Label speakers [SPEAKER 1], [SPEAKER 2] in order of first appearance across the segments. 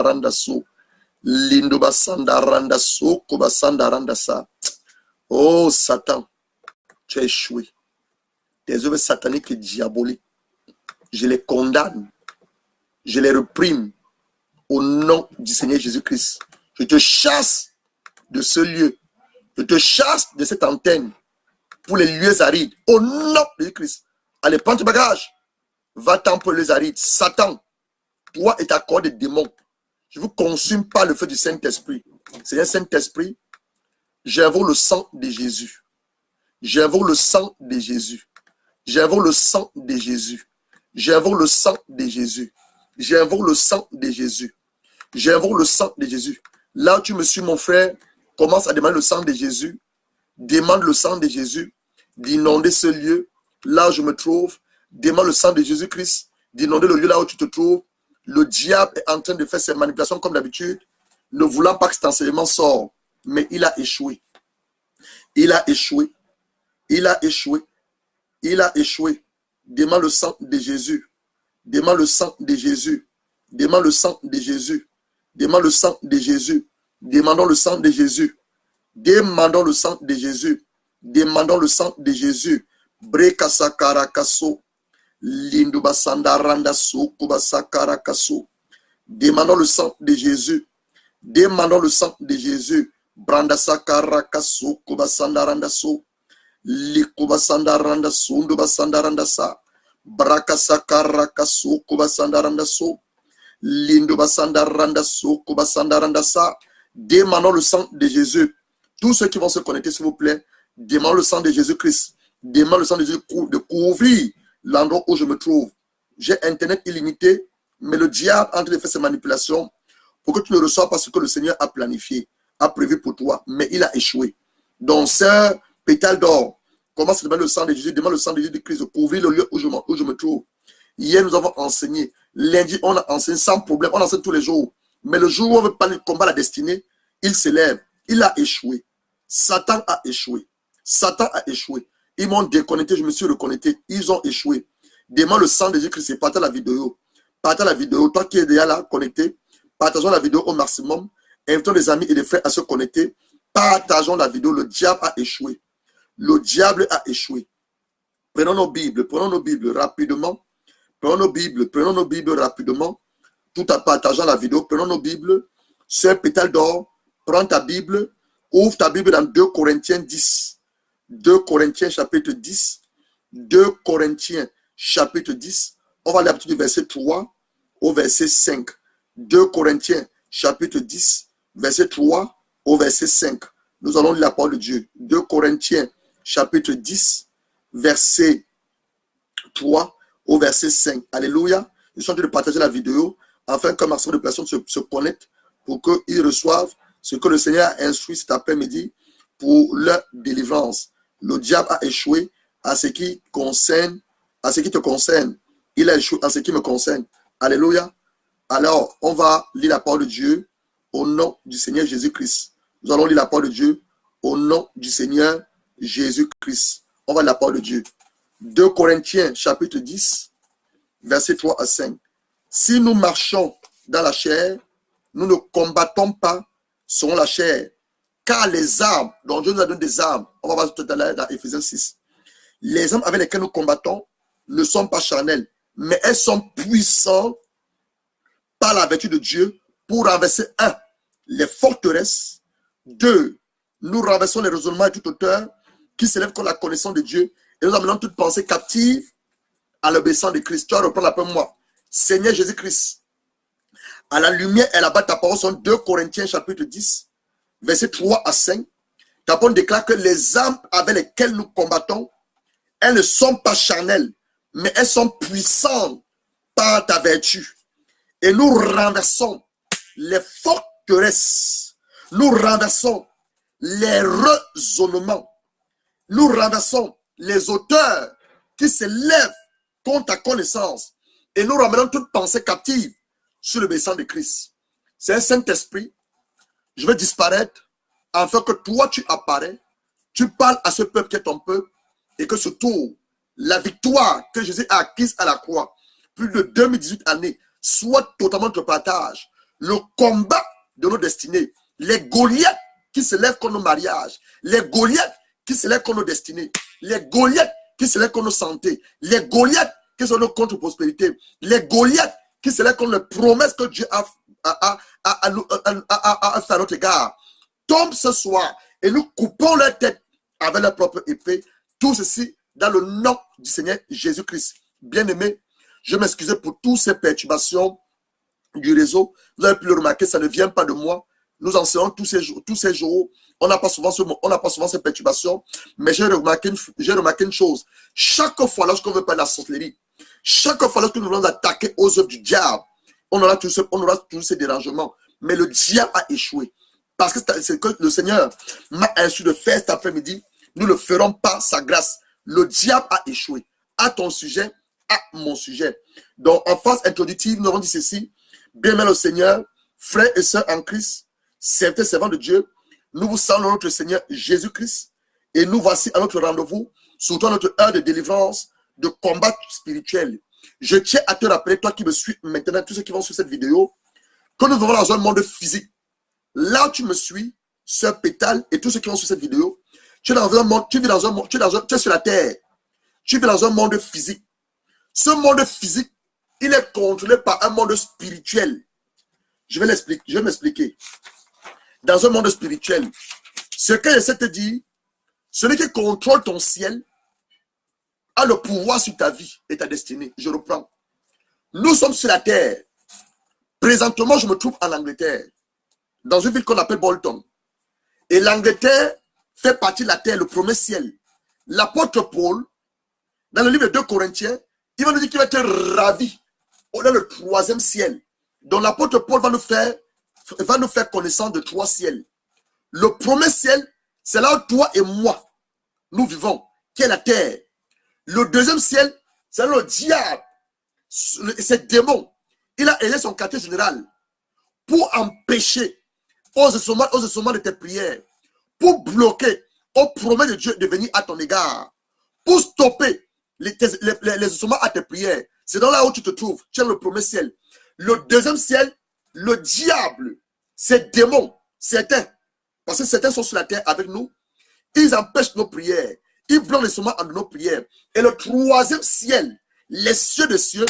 [SPEAKER 1] randa so. Lindo basanda randa so. Kobasanda randa sa. Oh Satan, tu as échoué. Tes œuvres sataniques et diaboliques, je les condamne. Je les reprime au nom du Seigneur Jésus-Christ. Je te chasse de ce lieu. Je te chasse de cette antenne pour les lieux arides. Au nom de Jésus-Christ. Allez, prends tes bagages. Va-t'en pour les arides. Satan, toi et ta corps de démons, je ne vous consume pas le feu du Saint-Esprit. Seigneur Saint-Esprit, j'invoque le sang de Jésus. J'invoque le sang de Jésus. J'invoque le sang de Jésus. J'invoque le sang de Jésus. J'invoque le sang de Jésus. J'invoque le sang de Jésus. Là où tu me suis, mon frère, commence à demander le sang de Jésus. Demande le sang de Jésus d'inonder ce lieu. Là où je me trouve, demande le sang de Jésus-Christ d'inonder le lieu là où tu te trouves. Le diable est en train de faire ses manipulations comme d'habitude, ne voulant pas que cet enseignement sorte. Mais il a échoué. Il a échoué. Il a échoué. Il a échoué. Demande le sang de Jésus. Demande le sang de Jésus. Demande le sang de Jésus. Demande le sang de Jésus. Demandons le sang de Jésus. Demandons le sang de Jésus. Demandons le sang de Jésus. Brekasakara kaso. Lindubasanda randa so. Kubasakara kaso. Demandons le sang de Jésus. Demandons le sang de Jésus. Brandasakara kaso. Kubasanda randa so. Likubasanda randa so. Ndubasanda randa sa. Brakasakara kaso. Kubasanda randa so. Lindubasanda randa so. Kubasanda randa sa. Demandons le sang de Jésus. Tous ceux qui vont se connecter, s'il vous plaît, demandons le sang de Jésus-Christ. Demandons le sang de Jésus de couvrir l'endroit où je me trouve. J'ai Internet illimité, mais le diable est en train de faire ses manipulations pour que tu ne reçoives pas ce que le Seigneur a planifié, a prévu pour toi. Mais il a échoué. Donc, sœur Pétale d'or, commence à demander le sang de Jésus, demande le sang de Jésus-Christ de couvrir le lieu où je me trouve. Hier, nous avons enseigné. Lundi, on a enseigné sans problème. On enseigne tous les jours. Mais le jour où on veut parler de combat à la destinée, il s'élève. Il a échoué. Satan a échoué. Satan a échoué. Ils m'ont déconnecté, je me suis reconnecté. Ils ont échoué. Demande le sang de Jésus-Christ et partage la vidéo. Partage la vidéo. Toi qui es déjà là, connecté, partageons la vidéo au maximum. Invitons les amis et les frères à se connecter. Partageons la vidéo. Le diable a échoué. Le diable a échoué. Prenons nos Bibles rapidement. Prenons nos Bibles rapidement. Tout en partageant la vidéo. Prenons nos Bibles. Sœur Pétale d'or, prends ta Bible. Ouvre ta Bible dans 2 Corinthiens 10. 2 Corinthiens chapitre 10. 2 Corinthiens chapitre 10. On va aller à partir du verset 3 au verset 5. 2 Corinthiens chapitre 10, verset 3 au verset 5. Nous allons lire la parole de Dieu. 2 Corinthiens chapitre 10, verset 3 au verset 5. Alléluia. Je suis en train de partager la vidéo afin qu'un maximum de personnes se connectent pour qu'ils reçoivent ce que le Seigneur a instruit cet après-midi pour leur délivrance. Le diable a échoué à ce qui te concerne. Il a échoué à ce qui me concerne. Alléluia. Alors, on va lire la parole de Dieu au nom du Seigneur Jésus-Christ. Nous allons lire la parole de Dieu au nom du Seigneur Jésus-Christ. On va lire la parole de Dieu. 2 Corinthiens chapitre 10, verset 3 à 5. Si nous marchons dans la chair, nous ne combattons pas selon la chair. Car les armes, dont Dieu nous a donné des armes, on va voir tout à l'heure dans Éphésiens 6. Les armes avec lesquelles nous combattons ne sont pas charnelles, mais elles sont puissantes par la vertu de Dieu pour renverser 1. Les forteresses. 2. Nous renversons les raisonnements et toute hauteur qui s'élèvent contre la connaissance de Dieu et nous amenons toute pensée captive à l'obéissance de Christ. Tu vas reprendre après moi. Seigneur Jésus-Christ, à la lumière et là-bas ta parole sont 2 Corinthiens chapitre 10, verset 3 à 5. Ta parole déclare que les armes avec lesquelles nous combattons, elles ne sont pas charnelles, mais elles sont puissantes par ta vertu. Et nous renversons les forteresses. Nous renversons les raisonnements. Nous renversons les auteurs qui s'élèvent contre ta connaissance. Et nous ramenons toute pensée captive sur l'obéissance de Christ. C'est un Saint-Esprit. Je vais disparaître afin que toi tu apparais. Tu parles à ce peuple qui est ton peuple. Et que surtout, la victoire que Jésus a acquise à la croix, plus de 2018 années, soit totalement notre partage. le combat de nos destinées. Les Goliaths qui se lèvent contre nos mariages. Les Goliaths qui se lèvent contre nos destinées. Les Goliaths qui se lèvent contre nos santé. Les Goliaths qui sont contre prospérité. Les Goliaths qui se lèvent contre les promesses que Dieu a fait à notre égard. Tombe ce soir et nous coupons leur tête avec leur propre épée. Tout ceci dans le nom du Seigneur Jésus-Christ. Bien-aimé, je m'excuse pour toutes ces perturbations du réseau. Vous avez pu le remarquer, ça ne vient pas de moi. Nous enseignons tous ces jours. On n'a pas souvent ces perturbations. Mais j'ai remarqué une chose. Chaque fois lorsqu'on veut parler de la sorcellerie, chaque fois lorsque nous voulons attaquer aux œuvres du diable, on aura tous ces dérangements. Mais le diable a échoué. Parce que c'est que le Seigneur m'a instruit de faire cet après-midi. Nous ne ferons pas sa grâce. Le diable a échoué. À ton sujet, à mon sujet. Donc, en phase introductive, nous avons dit ceci. Bien-aimés le Seigneur, frères et sœurs en Christ, certains servants de Dieu, nous vous saluons notre Seigneur Jésus-Christ et nous voici à notre rendez-vous, surtout à notre heure de délivrance, de combat spirituel. Je tiens à te rappeler, toi qui me suis maintenant, tous ceux qui vont sur cette vidéo, que nous vivons dans un monde physique. Là où tu me suis, sœur Pétale et tous ceux qui vont sur cette vidéo, tu es dans un monde, tu es sur la terre. Tu vis dans un monde physique. Ce monde physique, il est contrôlé par un monde spirituel. Je vais m'expliquer. Dans un monde spirituel, ce que j'essaie de te dire, celui qui contrôle ton ciel a le pouvoir sur ta vie et ta destinée. Je reprends. Nous sommes sur la terre. Présentement, je me trouve en Angleterre, dans une ville qu'on appelle Bolton. Et l'Angleterre fait partie de la terre, le premier ciel. L'apôtre Paul, dans le livre de 2 Corinthiens, il va nous dire qu'il va être ravi dans le 3e ciel. Donc l'apôtre Paul va nous faire connaissance de 3 ciels. Le premier ciel, c'est là où toi et moi, nous vivons, qui est la terre. Le 2e ciel, c'est là où le diable, ces démons, il a aidé son quartier général pour empêcher aux ossements de tes prières, pour bloquer aux promesses de Dieu de venir à ton égard, pour stopper les ossements à tes prières. C'est dans là où tu te trouves. Tu es le premier ciel. Le 2e ciel, le diable, ces démons, certains, parce que certains sont sur la terre avec nous, ils empêchent nos prières. Ils bloquent les ossements en nos prières. Et le 3e ciel, les cieux des cieux,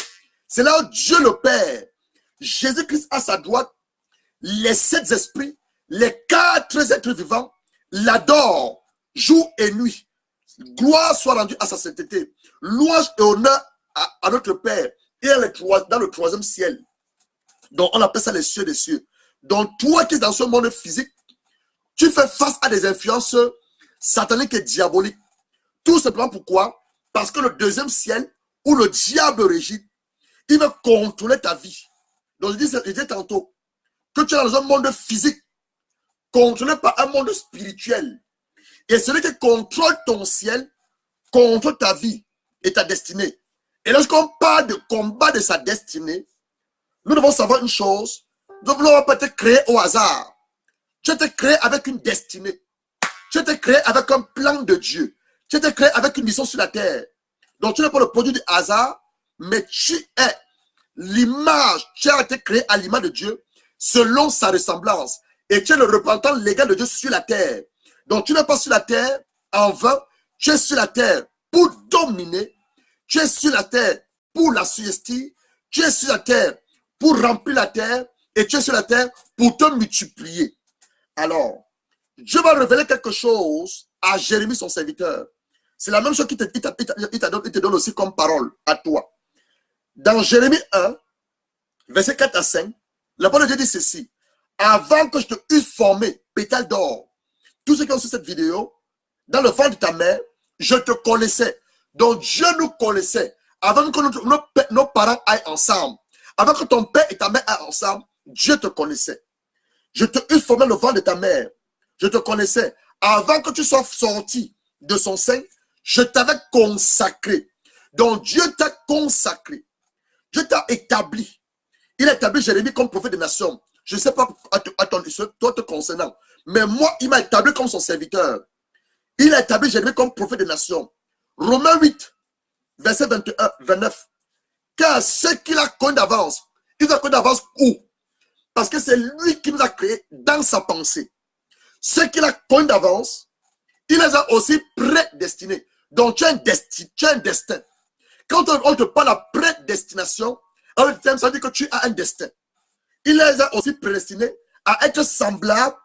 [SPEAKER 1] c'est là où Dieu le Père, Jésus-Christ à sa droite, les 7 esprits, les 4 êtres vivants, l'adorent jour et nuit. Gloire soit rendue à sa sainteté. Louange et honneur à notre Père. Et dans le 3e ciel. Donc on appelle ça les cieux des cieux. Donc toi qui es dans ce monde physique, tu fais face à des influences sataniques et diaboliques. Tout simplement pourquoi? Parce que le 2e ciel, où le diable régit, il veut contrôler ta vie. Donc je dis tantôt que tu es dans un monde physique, contrôlé par un monde spirituel. Et celui qui contrôle ton ciel, contrôle ta vie et ta destinée. Et lorsqu'on parle de combat de sa destinée, nous devons savoir une chose. Nous ne voulons pas être créés au hasard. Tu as été créé avec une destinée. Tu as été créé avec un plan de Dieu. Tu as été créé avec une mission sur la terre. Donc tu n'es pas le produit du hasard, mais tu es l'image. Tu as été créé à l'image de Dieu, selon sa ressemblance. Et tu es le représentant légal de Dieu sur la terre. Donc tu n'es pas sur la terre en vain. Tu es sur la terre pour dominer. Tu es sur la terre pour la sujestir. Tu es sur la terre pour remplir la terre. Et tu es sur la terre pour te multiplier. Alors, Dieu va révéler quelque chose à Jérémie, son serviteur. C'est la même chose qu'il te donne aussi comme parole à toi. Dans Jérémie 1, verset 4 à 5, la parole de Dieu dit ceci. Avant que je te eusse formé, pétale d'or, tous ceux qui ont vu cette vidéo, dans le ventre de ta mère, je te connaissais. Donc Dieu nous connaissait. Avant que nos parents aillent ensemble, avant que ton père et ta mère aillent ensemble, Dieu te connaissait. Je te eusse formé le ventre de ta mère. Je te connaissais. Avant que tu sois sorti de son sein, je t'avais consacré. Donc Dieu t'a consacré. Dieu t'a établi. Il a établi Jérémie comme prophète des nations. Je ne sais pas toi te concernant. Mais moi, il m'a établi comme son serviteur. Il a établi Jérémie comme prophète des nations. Romains 8, verset 21, 29. Car ce qu'il a connu d'avance, il a connu d'avance où? Parce que c'est lui qui nous a créés dans sa pensée. Ce qu'il a connu d'avance, il les a aussi prédestinés. Donc tu as un destin. Quand on te parle de prédestination, ça veut dire que tu as un destin. Il les a aussi prédestinés à être semblables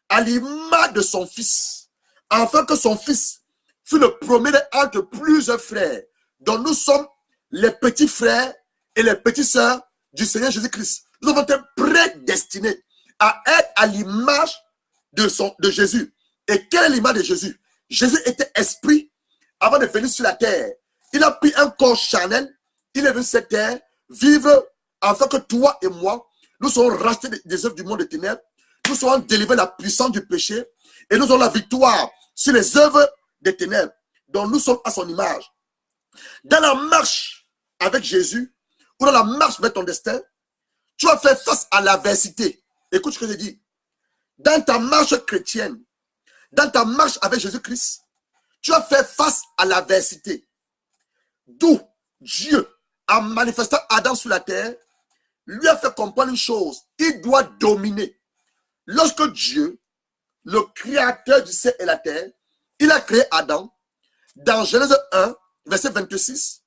[SPEAKER 1] à l'image de son fils, afin que son fils fût le premier entre plusieurs frères, dont nous sommes les petits frères et les petites sœurs du Seigneur Jésus-Christ. Nous avons été prédestinés à être à l'image de Jésus. Et quelle est l'image de Jésus? Jésus était esprit avant de venir sur la terre. Il a pris un corps charnel, il est venu sur cette terre, vivre afin que toi et moi, nous serons rachetés des œuvres du monde des ténèbres, nous serons délivrés de la puissance du péché et nous aurons la victoire sur les œuvres des ténèbres, dont nous sommes à son image. Dans la marche avec Jésus, ou dans la marche vers ton destin, tu vas faire face à l'adversité. Écoute ce que je dis. Dans ta marche chrétienne, dans ta marche avec Jésus-Christ, tu vas faire face à l'adversité. D'où Dieu, en manifestant Adam sur la terre, lui a fait comprendre une chose. Il doit dominer. Lorsque Dieu, le créateur du ciel et la terre, il a créé Adam, dans Genèse 1, verset 26,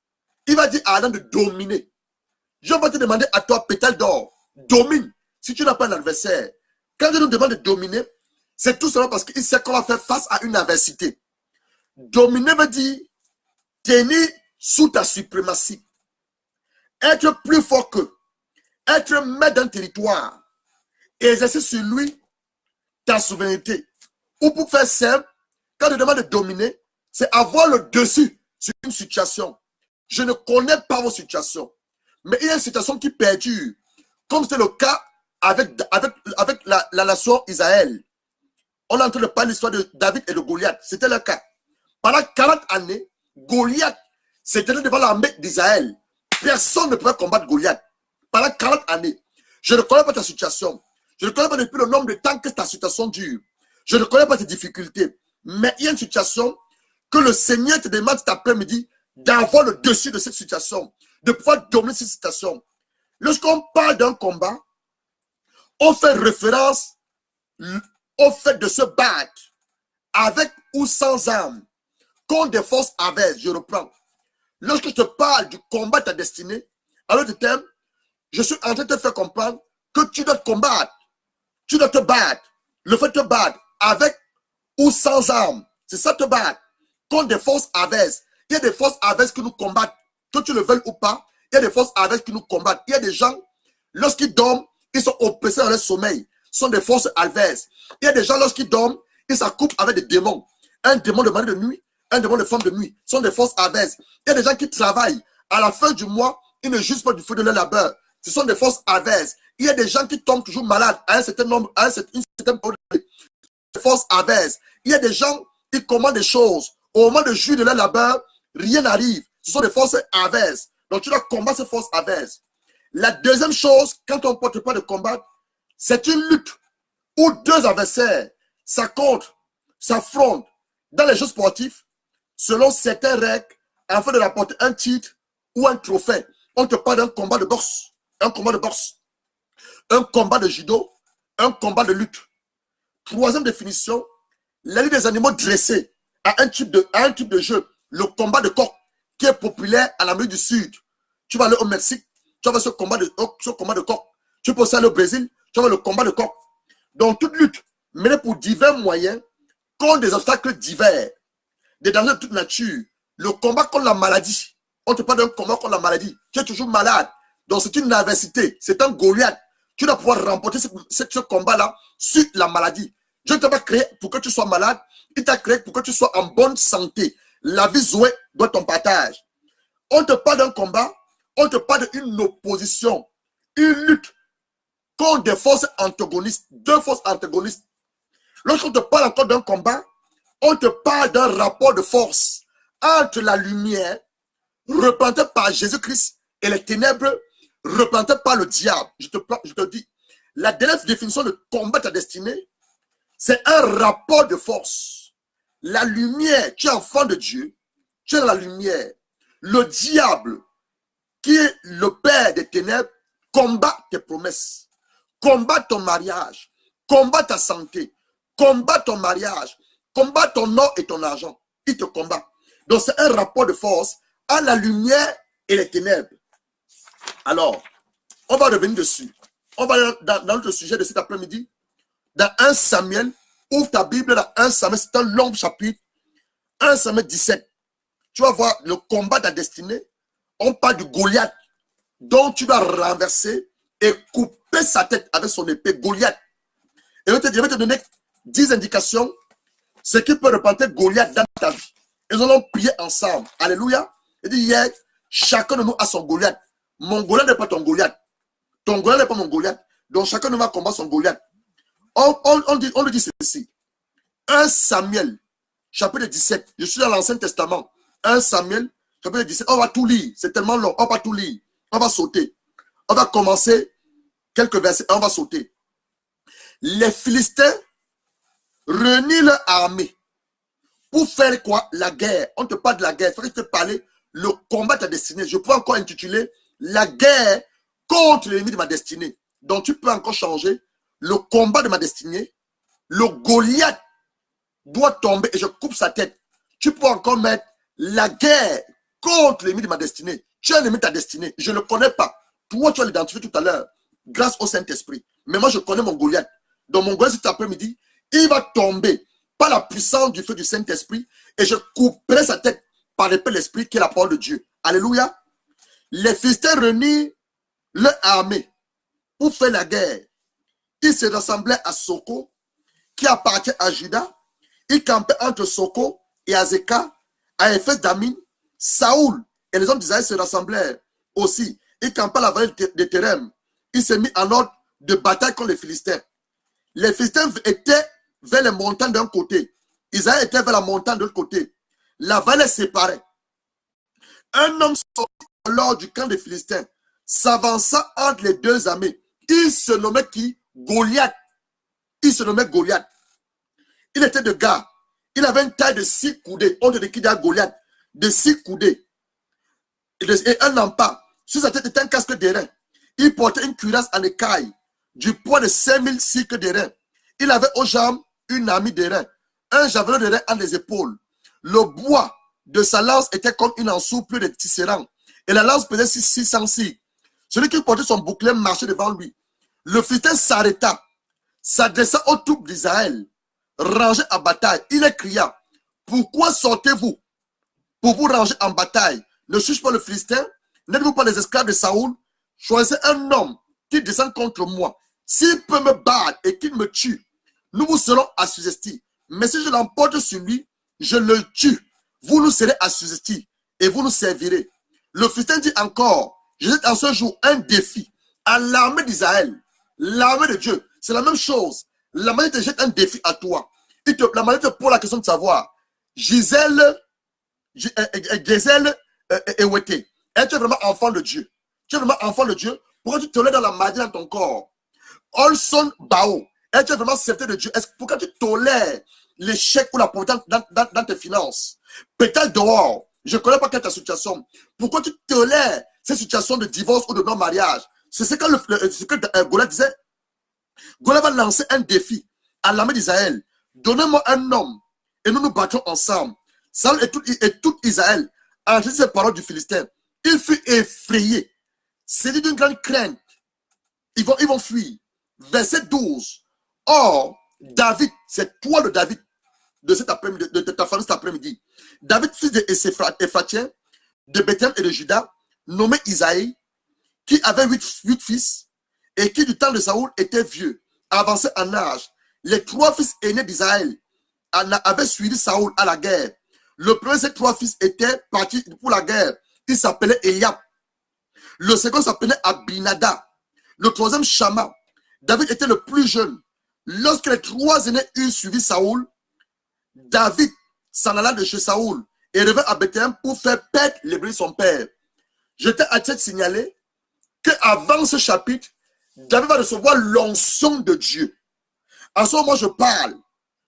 [SPEAKER 1] il va dire à Adam de dominer. Je vais te demander à toi, pétale d'or, domine si tu n'as pas un adversaire. Quand Dieu nous demande de dominer, c'est tout simplement parce qu'il sait qu'on va faire face à une adversité. Dominer veut dire tenir sous ta suprématie, être plus fort qu'eux, être maître d'un territoire, et exercer sur lui ta souveraineté. Ou pour faire simple, quand je demande de dominer, c'est avoir le dessus sur une situation. Je ne connais pas vos situations, mais il y a une situation qui perdure, comme c'est le cas avec la nation Israël. On est en train de parler de l'histoire de David et de Goliath. C'était le cas. Pendant 40 années, Goliath s'était devant l'armée d'Israël. Personne ne pouvait combattre Goliath. Pendant 40 années. Je ne connais pas ta situation. Je ne connais pas depuis le nombre de temps que ta situation dure. Je ne connais pas tes difficultés. Mais il y a une situation que le Seigneur te demande cet après-midi d'avoir le dessus de cette situation, de pouvoir dominer cette situation. Lorsqu'on parle d'un combat, on fait référence au fait de se battre avec ou sans armes, contre des forces adverses. Je reprends. Lorsque je te parle du combat de ta destinée, alors de thème, je suis en train de te faire comprendre que tu dois te combattre. Tu dois te battre. Le fait de te battre avec ou sans armes, c'est ça te battre contre des forces adverses. Il y a des forces adverses qui nous combattent, que tu le veuilles ou pas. Il y a des forces adverses qui nous combattent. Il y a des gens, lorsqu'ils dorment, ils sont oppressés dans leur sommeil. Ce sont des forces adverses. Il y a des gens, lorsqu'ils dorment, ils s'accouplent avec des démons. Un démon de mari de nuit, un démon de femme de nuit. Ce sont des forces adverses. Il y a des gens qui travaillent. À la fin du mois, ils ne jugent pas du fruit de leur labeur. Ce sont des forces adverses. Il y a des gens qui tombent toujours malades à un certain nombre, à une certaine période. Des forces adverses. Il y a des gens qui commandent des choses. Au moment de jouir de leur labeur, rien n'arrive. Ce sont des forces adverses. Donc tu dois combattre ces forces adverses. La deuxième chose, quand on ne porte pas de combat, c'est une lutte où deux adversaires s'affrontent dans les jeux sportifs selon certaines règles afin de rapporter un titre ou un trophée. On te parle d'un combat de boxe, un combat de boxe, un combat de judo, un combat de lutte. Troisième définition, la lutte des animaux dressés à un type de jeu, le combat de coq qui est populaire en Amérique du Sud. Tu vas aller au Mexique, tu vas voir ce combat de coq. Tu peux aussi aller au Brésil, tu vas voir le combat de coq. Donc toute lutte menée pour divers moyens contre des obstacles divers, des dangers de toute nature. Le combat contre la maladie. On te parle d'un combat contre la maladie. Tu es toujours malade. Donc c'est une adversité. C'est un Goliath. Tu dois pouvoir remporter ce combat-là sur la maladie. Dieu ne t'a pas créé pour que tu sois malade. Il t'a créé pour que tu sois en bonne santé. La vie Zoé doit ton partage. On te parle d'un combat. On te parle d'une opposition. Une lutte contre des forces antagonistes. Deux forces antagonistes. Lorsqu'on te parle encore d'un combat, on te parle d'un rapport de force entre la lumière représentée par Jésus-Christ et les ténèbres représentées par le diable. Je te dis, la dernière définition de combat ta destinée, c'est un rapport de force. La lumière, tu es enfant de Dieu, tu es dans la lumière. Le diable, qui est le père des ténèbres, combat tes promesses, combat ton mariage, combat ta santé, combat ton mariage, combat ton or et ton argent. Il te combat. Donc c'est un rapport de force à la lumière et les ténèbres. Alors, on va revenir dessus. On va aller dans notre sujet de cet après-midi. Dans 1 Samuel, ouvre ta Bible dans 1 Samuel, c'est un long chapitre. 1 Samuel 17. Tu vas voir le combat de la destinée. On parle de Goliath, dont tu vas renverser et couper sa tête avec son épée. Goliath. Et je vais te donner 10 indications, ce qui peut représenter Goliath dans ta vie. Et nous allons prier ensemble. Alléluia. Il dit hier, chacun de nous a son Goliath. Mon Goliath n'est pas ton Goliath. Ton Goliath n'est pas mon Goliath. Donc chacun de nous va combattre son Goliath. On le dit ceci. 1 Samuel, chapitre 17. Je suis dans l'Ancien Testament. 1 Samuel, chapitre 17. On va tout lire. C'est tellement long. On va tout lire. On va sauter. On va commencer quelques versets. On va sauter. Les Philistins réunissent leur armée pour faire quoi? La guerre. On te parle de la guerre. Il faudrait te parler le combat de ta destinée. Je peux encore intituler la guerre contre l'ennemi de ma destinée. Donc tu peux encore changer le combat de ma destinée. Le Goliath doit tomber et je coupe sa tête. Tu peux encore mettre la guerre contre l'ennemi de ma destinée. Tu es l'ennemi de ta destinée. Je ne le connais pas. Toi, tu vas l'identifier tout à l'heure grâce au Saint-Esprit. Mais moi, je connais mon Goliath. Donc mon Goliath, cet après-midi, il va tomber par la puissance du feu du Saint-Esprit et je couperai sa tête par l'épée de l'Esprit qui est la parole de Dieu. Alléluia. Les Philistins réunissent leur armée pour faire la guerre. Ils se rassemblaient à Soko, qui appartient à Juda. Ils campaient entre Soko et Azeka, à Ephes Damim. Saoul et les hommes d'Israël se rassemblèrent aussi. Ils campaient à la vallée de Terem. Ils se mirent en ordre de bataille contre les Philistins. Les Philistins étaient vers les montagnes d'un côté. Israël était vers la montagne de l'autre côté. La vallée séparait. Un homme sortit alors du camp des Philistins, s'avança entre les deux armées. Il se nommait qui? Goliath. Il se nommait Goliath. Il était de gars. Il avait une taille de 6 coudées. On dit qu'il y a Goliath. De 6 coudées. Et un empas. Sur sa tête était un casque d'airain. Il portait une cuirasse en écaille du poids de 5000 cycles d'airain. Il avait aux jambes une armure d'airain, un javelot d'airain entre les épaules. Le bois de sa lance était comme une ensouple de tisserand. Et la lance pesait 600 cycles. Celui qui portait son bouclier marchait devant lui. Le Philistin s'arrêta, s'adressa aux troupes d'Israël, rangées en bataille. Il les cria: pourquoi sortez-vous pour vous ranger en bataille? Ne suis-je pas le Philistin? N'êtes-vous pas les esclaves de Saoul? Choisissez un homme qui descend contre moi. S'il peut me battre et qu'il me tue, nous vous serons assujettis. Mais si je l'emporte sur lui, je le tue. Vous nous serez assujettis et vous nous servirez. Le Philistin dit encore: je jette en ce jour un défi à l'armée d'Israël. L'armée de Dieu, c'est la même chose. L'armée te jette un défi à toi. L'armée te pose la question de savoir: Gisèle, Ewete, es-tu vraiment enfant de Dieu? Tu es vraiment enfant de Dieu? Pourquoi tu te lèves dans la maladie dans ton corps? Olson Bao, es-tu vraiment serviteur de Dieu? Pourquoi tu tolères l'échec ou la pauvreté dans tes finances? Peut-être dehors, je ne connais pas quelle est ta situation. Pourquoi tu tolères ces situations de divorce ou de non-mariage? C'est ce que Goliath disait. Goliath va lancer un défi à l'armée d'Israël. Donnez-moi un homme et nous nous battons ensemble. Saül et tout Israël a entendu ces paroles du Philistin. Il fut effrayé. C'est d'une grande crainte. Ils vont fuir. Verset 12. Or, David, c'est toi le David de cet après-midi, de ta famille cet après-midi. David, fils de Éphatien, de Bethléem et de Juda, nommé Isaïe, qui avait 8 fils, et qui du temps de Saoul était vieux, avancé en âge. Les 3 fils aînés d'Israël avaient suivi Saoul à la guerre. Le premier de ces 3 fils était parti pour la guerre. Il s'appelait Eliab. Le second s'appelait Abinada. Le troisième, Shama. David était le plus jeune. Lorsque les 3 aînés eurent suivi Saoul, David s'en alla de chez Saoul et revint à Bethléem pour faire perdre les brebis de son père. Je t'ai à te signaler qu'avant ce chapitre, David va recevoir l'onction de Dieu. En ce moment, je parle.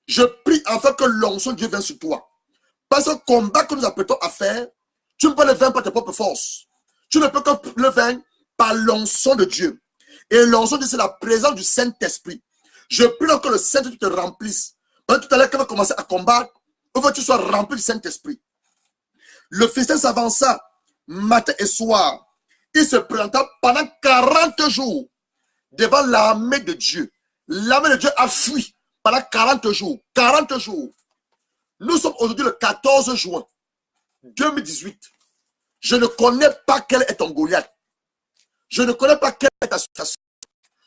[SPEAKER 1] Je prie afin que l'onction de Dieu vienne sur toi. Parce que le combat que nous apprêtons à faire, tu ne peux le vaincre par tes propres forces. Tu ne peux que le vaincre par l'onction de Dieu. Et l'onction dit c'est la présence du Saint-Esprit. Je prie donc que le Saint-Esprit te remplisse. Tout à l'heure, quand on va commencer à combattre, il faut que tu sois rempli du Saint-Esprit. Le Philistin s'avança matin et soir. Il se présenta pendant 40 jours devant l'armée de Dieu. L'armée de Dieu a fui pendant 40 jours. 40 jours. Nous sommes aujourd'hui le 14 juin 2018. Je ne connais pas quel est ton Goliath. Je ne connais pas quelle est ta situation.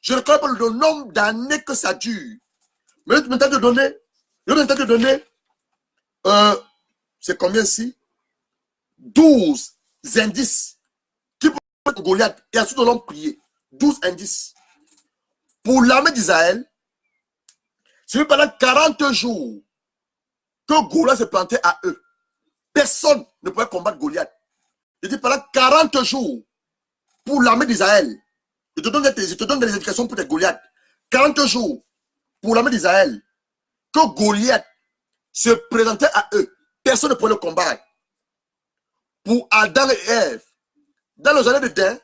[SPEAKER 1] Je ne connais pas le nombre d'années que ça dure. Mais je vais maintenant te donner, c'est combien ici? 12 indices qui peuvent être Goliath. Et ensuite, nous allons prier. 12 indices. Pour l'armée d'Israël, c'est pendant 40 jours que Goliath se plantait à eux. Personne ne pouvait combattre Goliath. Je dis pendant 40 jours pour l'armée d'Israël. Je te donne des indications pour tes Goliaths. 40 jours pour l'armée d'Israël. Que Goliath se présentait à eux. Personne ne pouvait le combattre. Pour Adam et Ève, dans le jardin d'Éden,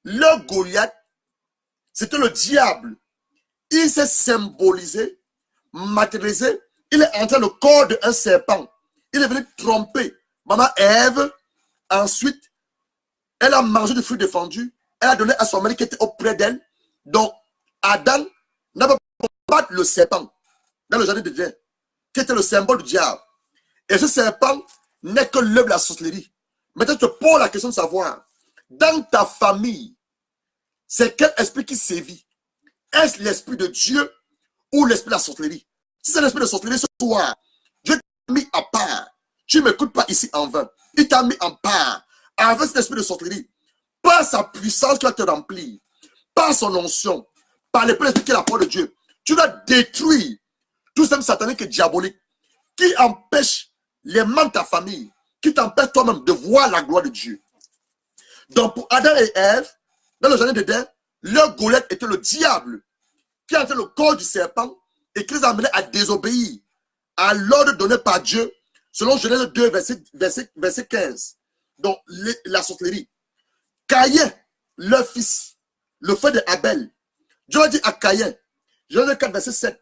[SPEAKER 1] leur Goliath, c'était le diable. Il s'est symbolisé, matérialisé. Il est entré dans le corps d'un serpent. Il est venu tromper maman Ève. Ensuite, elle a mangé du fruit défendu. Elle a donné à son mari qui était auprès d'elle. Donc, Adam n'a pas pu combattre le serpent dans le jardin d'Éden, qui était le symbole du diable. Et ce serpent n'est que l'œuvre de la sorcellerie. Maintenant, je te pose la question de savoir, dans ta famille, c'est quel esprit qui sévit? Est-ce l'esprit de Dieu ou l'esprit de la sorcellerie? Si c'est l'esprit de sorcellerie, ce soir, Dieu t'a mis à part. Tu ne m'écoutes pas ici en vain. Il t'a mis en part avec cet esprit de sorcellerie. Par sa puissance qui va te remplir, par son onction, par l'esprit qui est la parole de Dieu, tu vas détruire tout ce satanique et diabolique qui empêche les membres de ta famille, qui t'empêche toi-même de voir la gloire de Dieu. Donc pour Adam et Ève, dans le jardin d'Éden, leur Goliath était le diable qui entrait le corps du serpent et qui les amenait à désobéir à l'ordre donné par Dieu, selon Genèse 2, verset 15. Donc la sorcellerie. Caïn, leur fils, le frère de Abel, Dieu a dit à Caïn, Genèse 4, verset 7,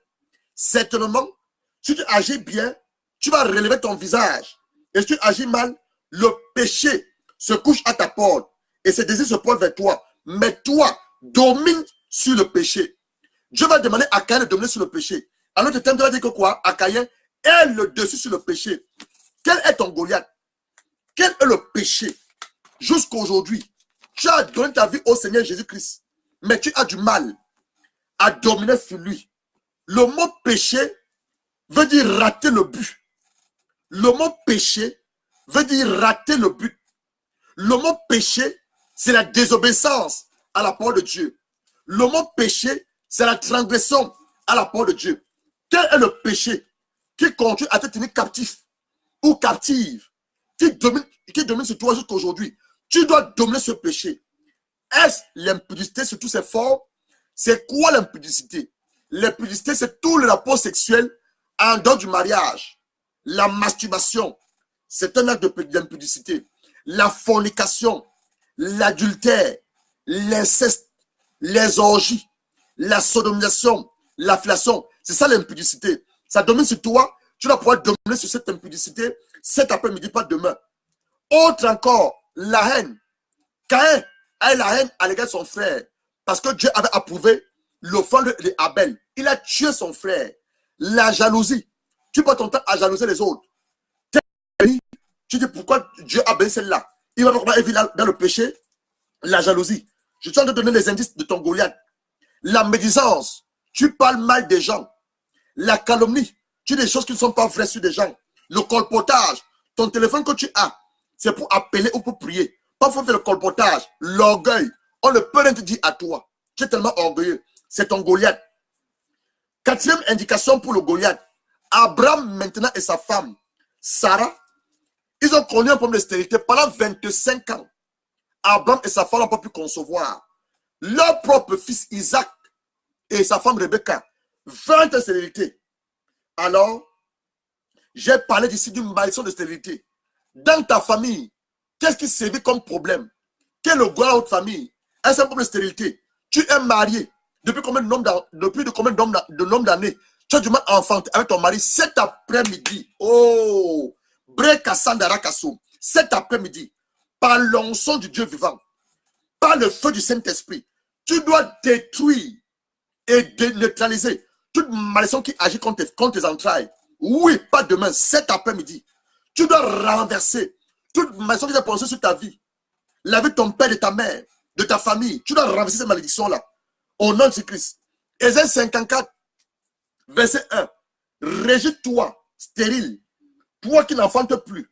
[SPEAKER 1] certainement, si tu agis bien, tu vas relever ton visage. Et si tu agis mal, le péché se couche à ta porte et ses désirs se portent vers toi. Mais toi, domine sur le péché. Dieu va demander à Caïn de dominer sur le péché. Alors le thème va dire que quoi? À Caïn, est le dessus sur le péché. Quel est ton Goliath? Quel est le péché? Jusqu'aujourd'hui, tu as donné ta vie au Seigneur Jésus-Christ, mais tu as du mal à dominer sur lui. Le mot péché veut dire rater le but. Le mot péché veut dire rater le but. Le mot péché, c'est la désobéissance à la parole de Dieu. Le mot péché, c'est la transgression à la parole de Dieu. Quel est le péché qui continue à te tenir captif ou captive, qui domine sur toi jusqu'aujourd'hui? Tu dois dominer ce péché. Est-ce l'impudicité sous toutes ses formes? C'est quoi l'impudicité? L'impudicité, c'est tout le rapport sexuel en dehors du mariage. La masturbation, c'est un acte d'impudicité. La fornication, l'adultère, l'inceste, les orgies, la sodomisation, l'affiliation, c'est ça l'impudicité. Ça domine sur toi, tu vas pouvoir dominer sur cette impudicité cet après-midi, pas demain. Autre encore, la haine. Caïn a la haine à l'égard de son frère parce que Dieu avait approuvé l'offrande d'Abel. Il a tué son frère. La jalousie. Tu passes ton temps à jalouser les autres. Tu dis pourquoi Dieu a béni celle-là. Il va pas évidemment dans le péché. La jalousie. Je suis en train de donner les indices de ton Goliath. La médisance. Tu parles mal des gens. La calomnie. Tu dis des choses qui ne sont pas vraies sur des gens. Le colportage. Ton téléphone que tu as, c'est pour appeler ou pour prier. Pas pour faire le colportage. L'orgueil. On ne peut rien te dire à toi. Tu es tellement orgueilleux. C'est ton Goliath. Quatrième indication pour le Goliath. Abraham maintenant et sa femme, Sarah, ils ont connu un problème de stérilité pendant 25 ans. Abraham et sa femme n'ont pas pu concevoir. Leur propre fils Isaac et sa femme Rebecca, 20 ans de stérilité. Alors, j'ai parlé d'ici d'une malédiction de stérilité. Dans ta famille, qu'est-ce qui sévit comme problème? Quel est le Goliath de votre famille? Est-ce un problème de stérilité? Tu es marié. Depuis combien de nombre d'années tu as du mal à enfanter avec ton mari cet après-midi? Oh, cet après-midi, par l'onction du Dieu vivant, par le feu du Saint-Esprit, tu dois détruire et neutraliser toute malédiction qui agit contre tes entrailles. Oui, pas demain, cet après-midi. Tu dois renverser toute malédiction qui est prononcée sur ta vie, la vie de ton père, de ta mère, de ta famille. Tu dois renverser cette malédiction-là au nom de Jésus-Christ. Ésaïe 54, verset 1. Régis-toi, stérile, toi qui n'enfantes plus.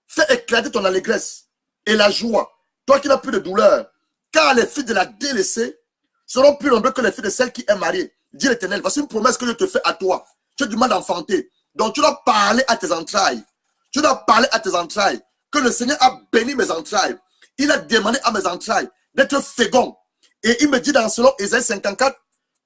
[SPEAKER 1] Fais éclater ton allégresse et la joie, toi qui n'as plus de douleur. Car les filles de la délaissée seront plus nombreux que les filles de celle qui est mariée. Dit l'Éternel, voici une promesse que je te fais à toi. Tu as du mal d'enfanter. Donc tu dois parler à tes entrailles. Tu dois parler à tes entrailles. Que le Seigneur a béni mes entrailles. Il a demandé à mes entrailles d'être féconds. Et il me dit dans selon Ésaïe 54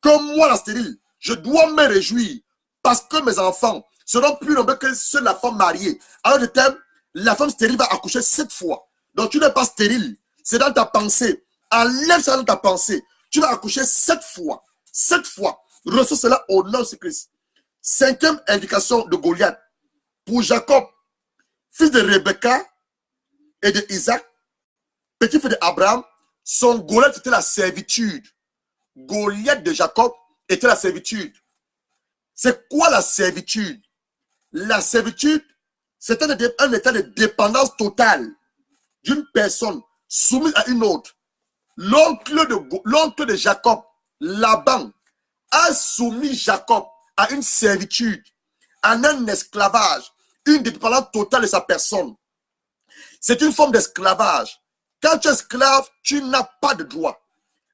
[SPEAKER 1] que moi, la stérile, je dois me réjouir parce que mes enfants seront plus nombreux que ceux de la femme mariée. Alors le thème, la femme stérile va accoucher 7 fois. Donc tu n'es pas stérile. C'est dans ta pensée. Enlève ça dans ta pensée. Tu vas accoucher 7 fois. 7 fois. Reçois cela au nom de Christ. 5e indication de Goliath. Pour Jacob, fils de Rebecca et de Isaac, petit-fils d'Abraham, son Goliath était la servitude. Goliath de Jacob était la servitude. C'est quoi la servitude? La servitude, c'est un état de dépendance totale d'une personne soumise à une autre. L'oncle de Jacob, Laban, a soumis Jacob à une servitude, à un esclavage, une dépendance totale de sa personne. C'est une forme d'esclavage. Quand tu es esclave, tu n'as pas de droit.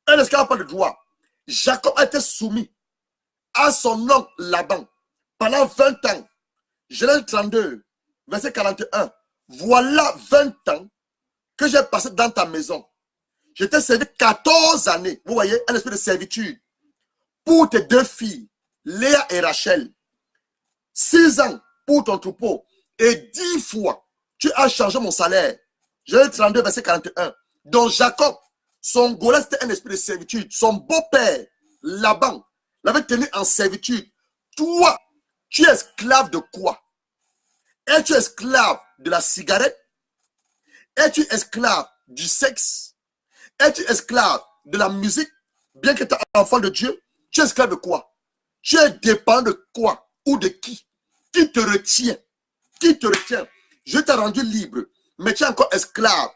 [SPEAKER 1] Un esclave n'a pas de droit. Jacob a été soumis à son oncle Laban pendant 20 ans. Genèse 32, verset 41. Voilà 20 ans que j'ai passé dans ta maison. Je t'ai servi 14 années. Vous voyez, un esprit de servitude. Pour tes 2 filles, Léa et Rachel. 6 ans pour ton troupeau. Et 10 fois, tu as changé mon salaire. Genèse 32, verset 41. Donc Jacob, son Goliath, c'était un esprit de servitude. Son beau-père, Laban, l'avait tenu en servitude. Toi, tu es esclave de quoi? Es-tu esclave de la cigarette? Es-tu esclave du sexe? Es-tu esclave de la musique? Bien que tu es enfant de Dieu, tu es esclave de quoi? Tu es dépendant de quoi? Ou de qui? Qui te retient? Qui te retient? Je t'ai rendu libre, mais tu es encore esclave.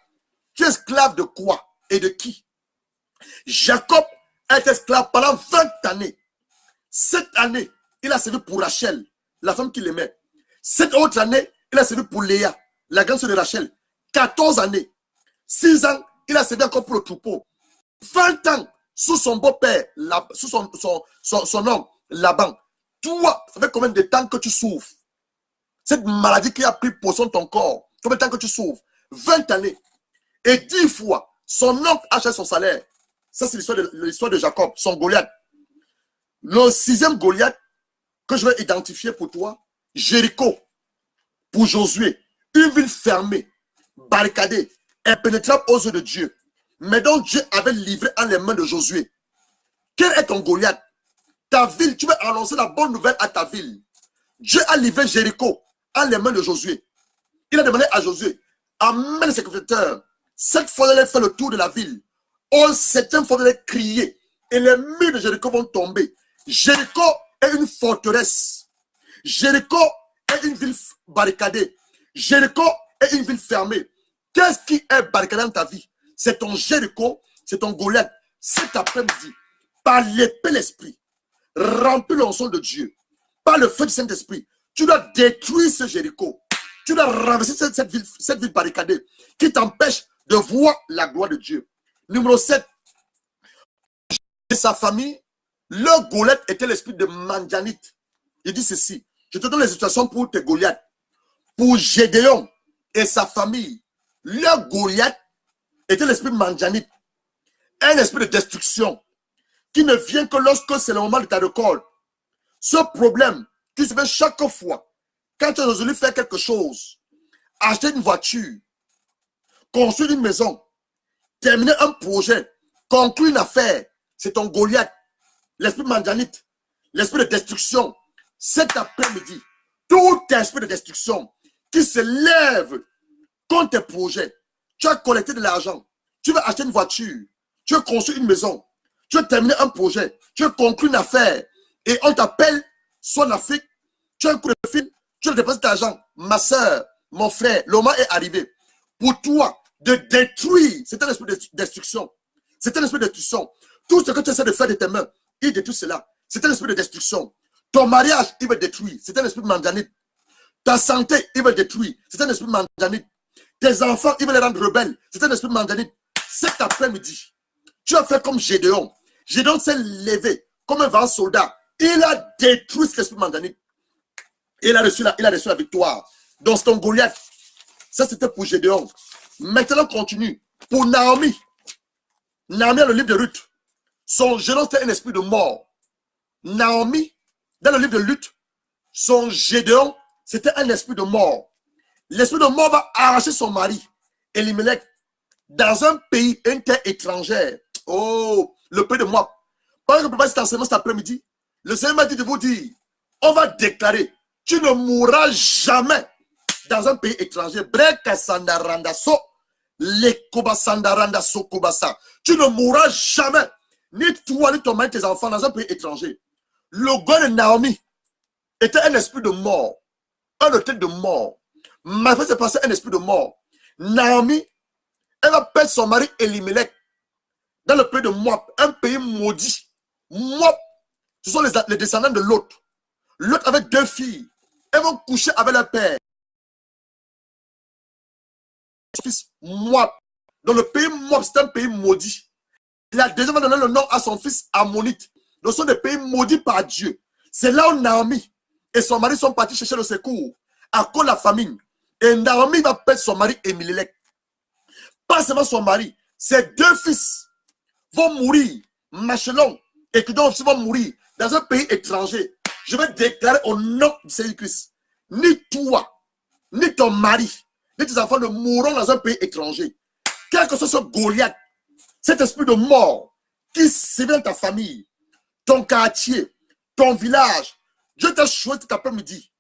[SPEAKER 1] Tu es esclave de quoi? Et de qui? Jacob est esclave pendant 20 années. 7 années, il a servi pour Rachel, la femme qu'il aimait. 7 autres années, il a servi pour Léa, la grande sœur de Rachel. 14 années. 6 ans, il a servi encore pour le troupeau. 20 ans, sous son beau-père, sous son homme, Laban. Toi, ça fait combien de temps que tu souffres? Cette maladie qui a pris possession de ton corps, combien de temps que tu souffres? 20 années. Et 10 fois, son oncle a acheté son salaire. Ça, c'est l'histoire de Jacob, son Goliath. Le 6e Goliath que je vais identifier pour toi, Jéricho, pour Josué, une ville fermée, barricadée, impénétrable aux yeux de Dieu, mais dont Dieu avait livré en les mains de Josué. Quel est ton Goliath? Ta ville, tu vas annoncer la bonne nouvelle à ta ville. Dieu a livré Jéricho en les mains de Josué. Il a demandé à Josué, amène les sacrificateurs. 7 fois, elle fait le tour de la ville. Au 7e fois, elle crier. Et les murs de Jéricho vont tomber. Jéricho est une forteresse. Jéricho est une ville barricadée. Jéricho est une ville fermée. Qu'est-ce qui est barricadé dans ta vie? C'est ton Jéricho, c'est ton Goliath. Cet après-midi, par l'épée de l'esprit, remplis l'onction de Dieu, par le feu du Saint-Esprit, tu dois détruire ce Jéricho. Tu dois renverser cette ville barricadée qui t'empêche de voir la gloire de Dieu. Numéro 7. De sa famille, le Goliath était l'esprit de Mandianite. Il dit ceci. Je te donne les situations pour tes Goliaths. Pour Gédéon et sa famille, le Goliath était l'esprit Mandianite. Un esprit de destruction qui ne vient que lorsque c'est le moment de ta récolte. Ce problème qui se fait chaque fois quand tu as résolu faire quelque chose, acheter une voiture, construire une maison, terminer un projet, conclure une affaire, c'est ton Goliath. L'esprit manganite, l'esprit de destruction. Cet après-midi, tout esprit de destruction qui se lève contre tes projets. Tu as collecté de l'argent. Tu vas acheter une voiture. Tu veux construire une maison. Tu veux terminer un projet. Tu veux conclure une affaire. Et on t'appelle, soit en Afrique. Tu as un coup de fil. Tu veux dépenser ton argent. Ma soeur, mon frère, le moment est arrivé. Pour toi, de détruire. C'est un esprit de destruction. C'est un esprit de destruction. Tout ce que tu essaies de faire de tes mains, il détruit cela. C'est un esprit de destruction. Ton mariage, il va détruire. C'est un esprit manganite. Ta santé, il va détruire. C'est un esprit manganite. Tes enfants, il va les rendre rebelles. C'est un esprit manganite. Cet après-midi, tu as fait comme Gédéon. Gédéon s'est levé comme un vaillant soldat. Il a détruit cet esprit manganite. Il a reçu la victoire. Donc, c'est ton Goliath. Ça, c'était pour Gédéon. Maintenant, continue. Pour Naomi. Naomi, dans le livre de Ruth. Son Gédéon, c'était un esprit de mort. Naomi, dans le livre de Lutte, son Gédéon, c'était un esprit de mort. L'esprit de mort va arracher son mari, Elimelech, dans un pays, une terre étrangère. Oh, le pays de Moab. Pendant que je prépare cet enseignement cet après-midi, le Seigneur m'a dit de vous dire, on va déclarer, tu ne mourras jamais dans un pays étranger. Tu ne mourras jamais, ni toi, ni ton mari, tes enfants, dans un pays étranger. Le gars de Naomi était un esprit de mort, un hôtel de mort. Ma fille s'est passé un esprit de mort. Naomi, elle va perdre son mari Elimelech dans le pays de Moab, un pays maudit. Moab, ce sont les descendants de Lot. Lot avec 2 filles. Elles vont coucher avec leur père. Son fils Moab. Dans le pays Moab, c'est un pays maudit. Il a déjà donné le nom à son fils Ammonite. Ce sont des pays maudits par Dieu. C'est là où Naomi et son mari sont partis chercher le secours à cause de la famine. Et Naomi va perdre son mari Elimelech. Pas seulement son mari, ses 2 fils vont mourir, Machelon et qui aussi vont mourir dans un pays étranger. Je vais déclarer au nom de Jésus-Christ, ni toi, ni ton mari, ni tes enfants ne mourront dans un pays étranger. Quel que soit ce Goliath, cet esprit de mort qui sévit dans ta famille, ton quartier, ton village, Dieu t'a choisi cet après-midi,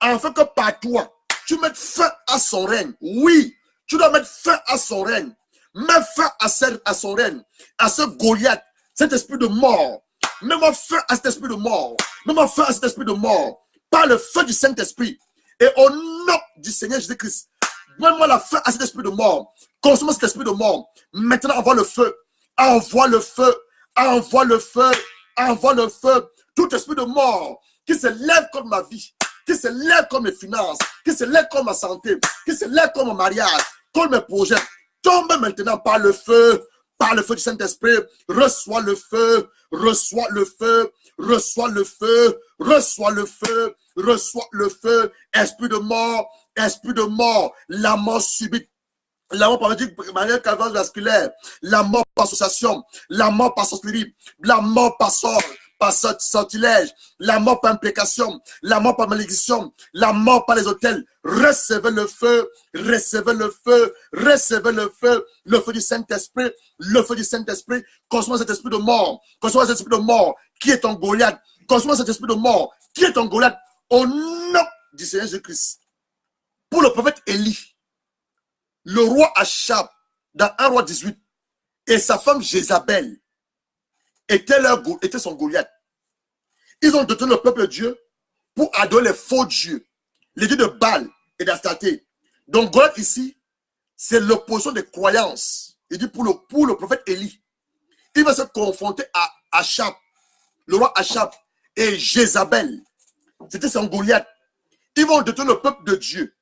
[SPEAKER 1] afin que par toi, tu mettes fin à son règne. Oui, tu dois mettre fin à son règne. Mets fin à son règne, à ce Goliath, cet esprit de mort. Mets-moi fin à cet esprit de mort. Mets-moi fin à cet esprit de mort. Par le feu du Saint-Esprit. Et au nom du Seigneur Jésus-Christ, donne-moi la fin à cet esprit de mort. Consomme cet esprit de mort. Maintenant, envoie le feu. Envoie le feu. Envoie le feu. Envoie le feu. Tout esprit de mort qui se lève contre ma vie, qui se lève contre mes finances, qui se lève contre ma santé, qui se lève contre mon mariage, contre mes projets, tombe maintenant par le feu du Saint-Esprit. Reçois le feu, reçois le feu, reçois le feu, reçois le feu, reçois le feu. Esprit de mort, la mort subite. La mort par manière cardiovasculaire, la mort par association, la mort par sorcellerie, la mort par sort, par sortilège, la mort par implication, la mort par malédiction, la mort par les hôtels. Recevez le feu, recevez le feu, recevez le feu du Saint-Esprit, le feu du Saint-Esprit. Consomme cet esprit de mort, consomme cet esprit de mort qui est ton Goliath, consomme cet esprit de mort qui est ton Goliath au nom du Seigneur Jésus-Christ. Pour le prophète Élie, le roi Achab, dans 1 roi 18, et sa femme Jézabel était son Goliath. Ils ont détourné le peuple de Dieu pour adorer les faux dieux, les dieux de Baal et d'Astarté. Donc Goliath ici, c'est l'opposition des croyances. Il dit pour le prophète Élie, il va se confronter à Achab, le roi Achab et Jézabel. C'était son Goliath. Ils vont détourner le peuple de Dieu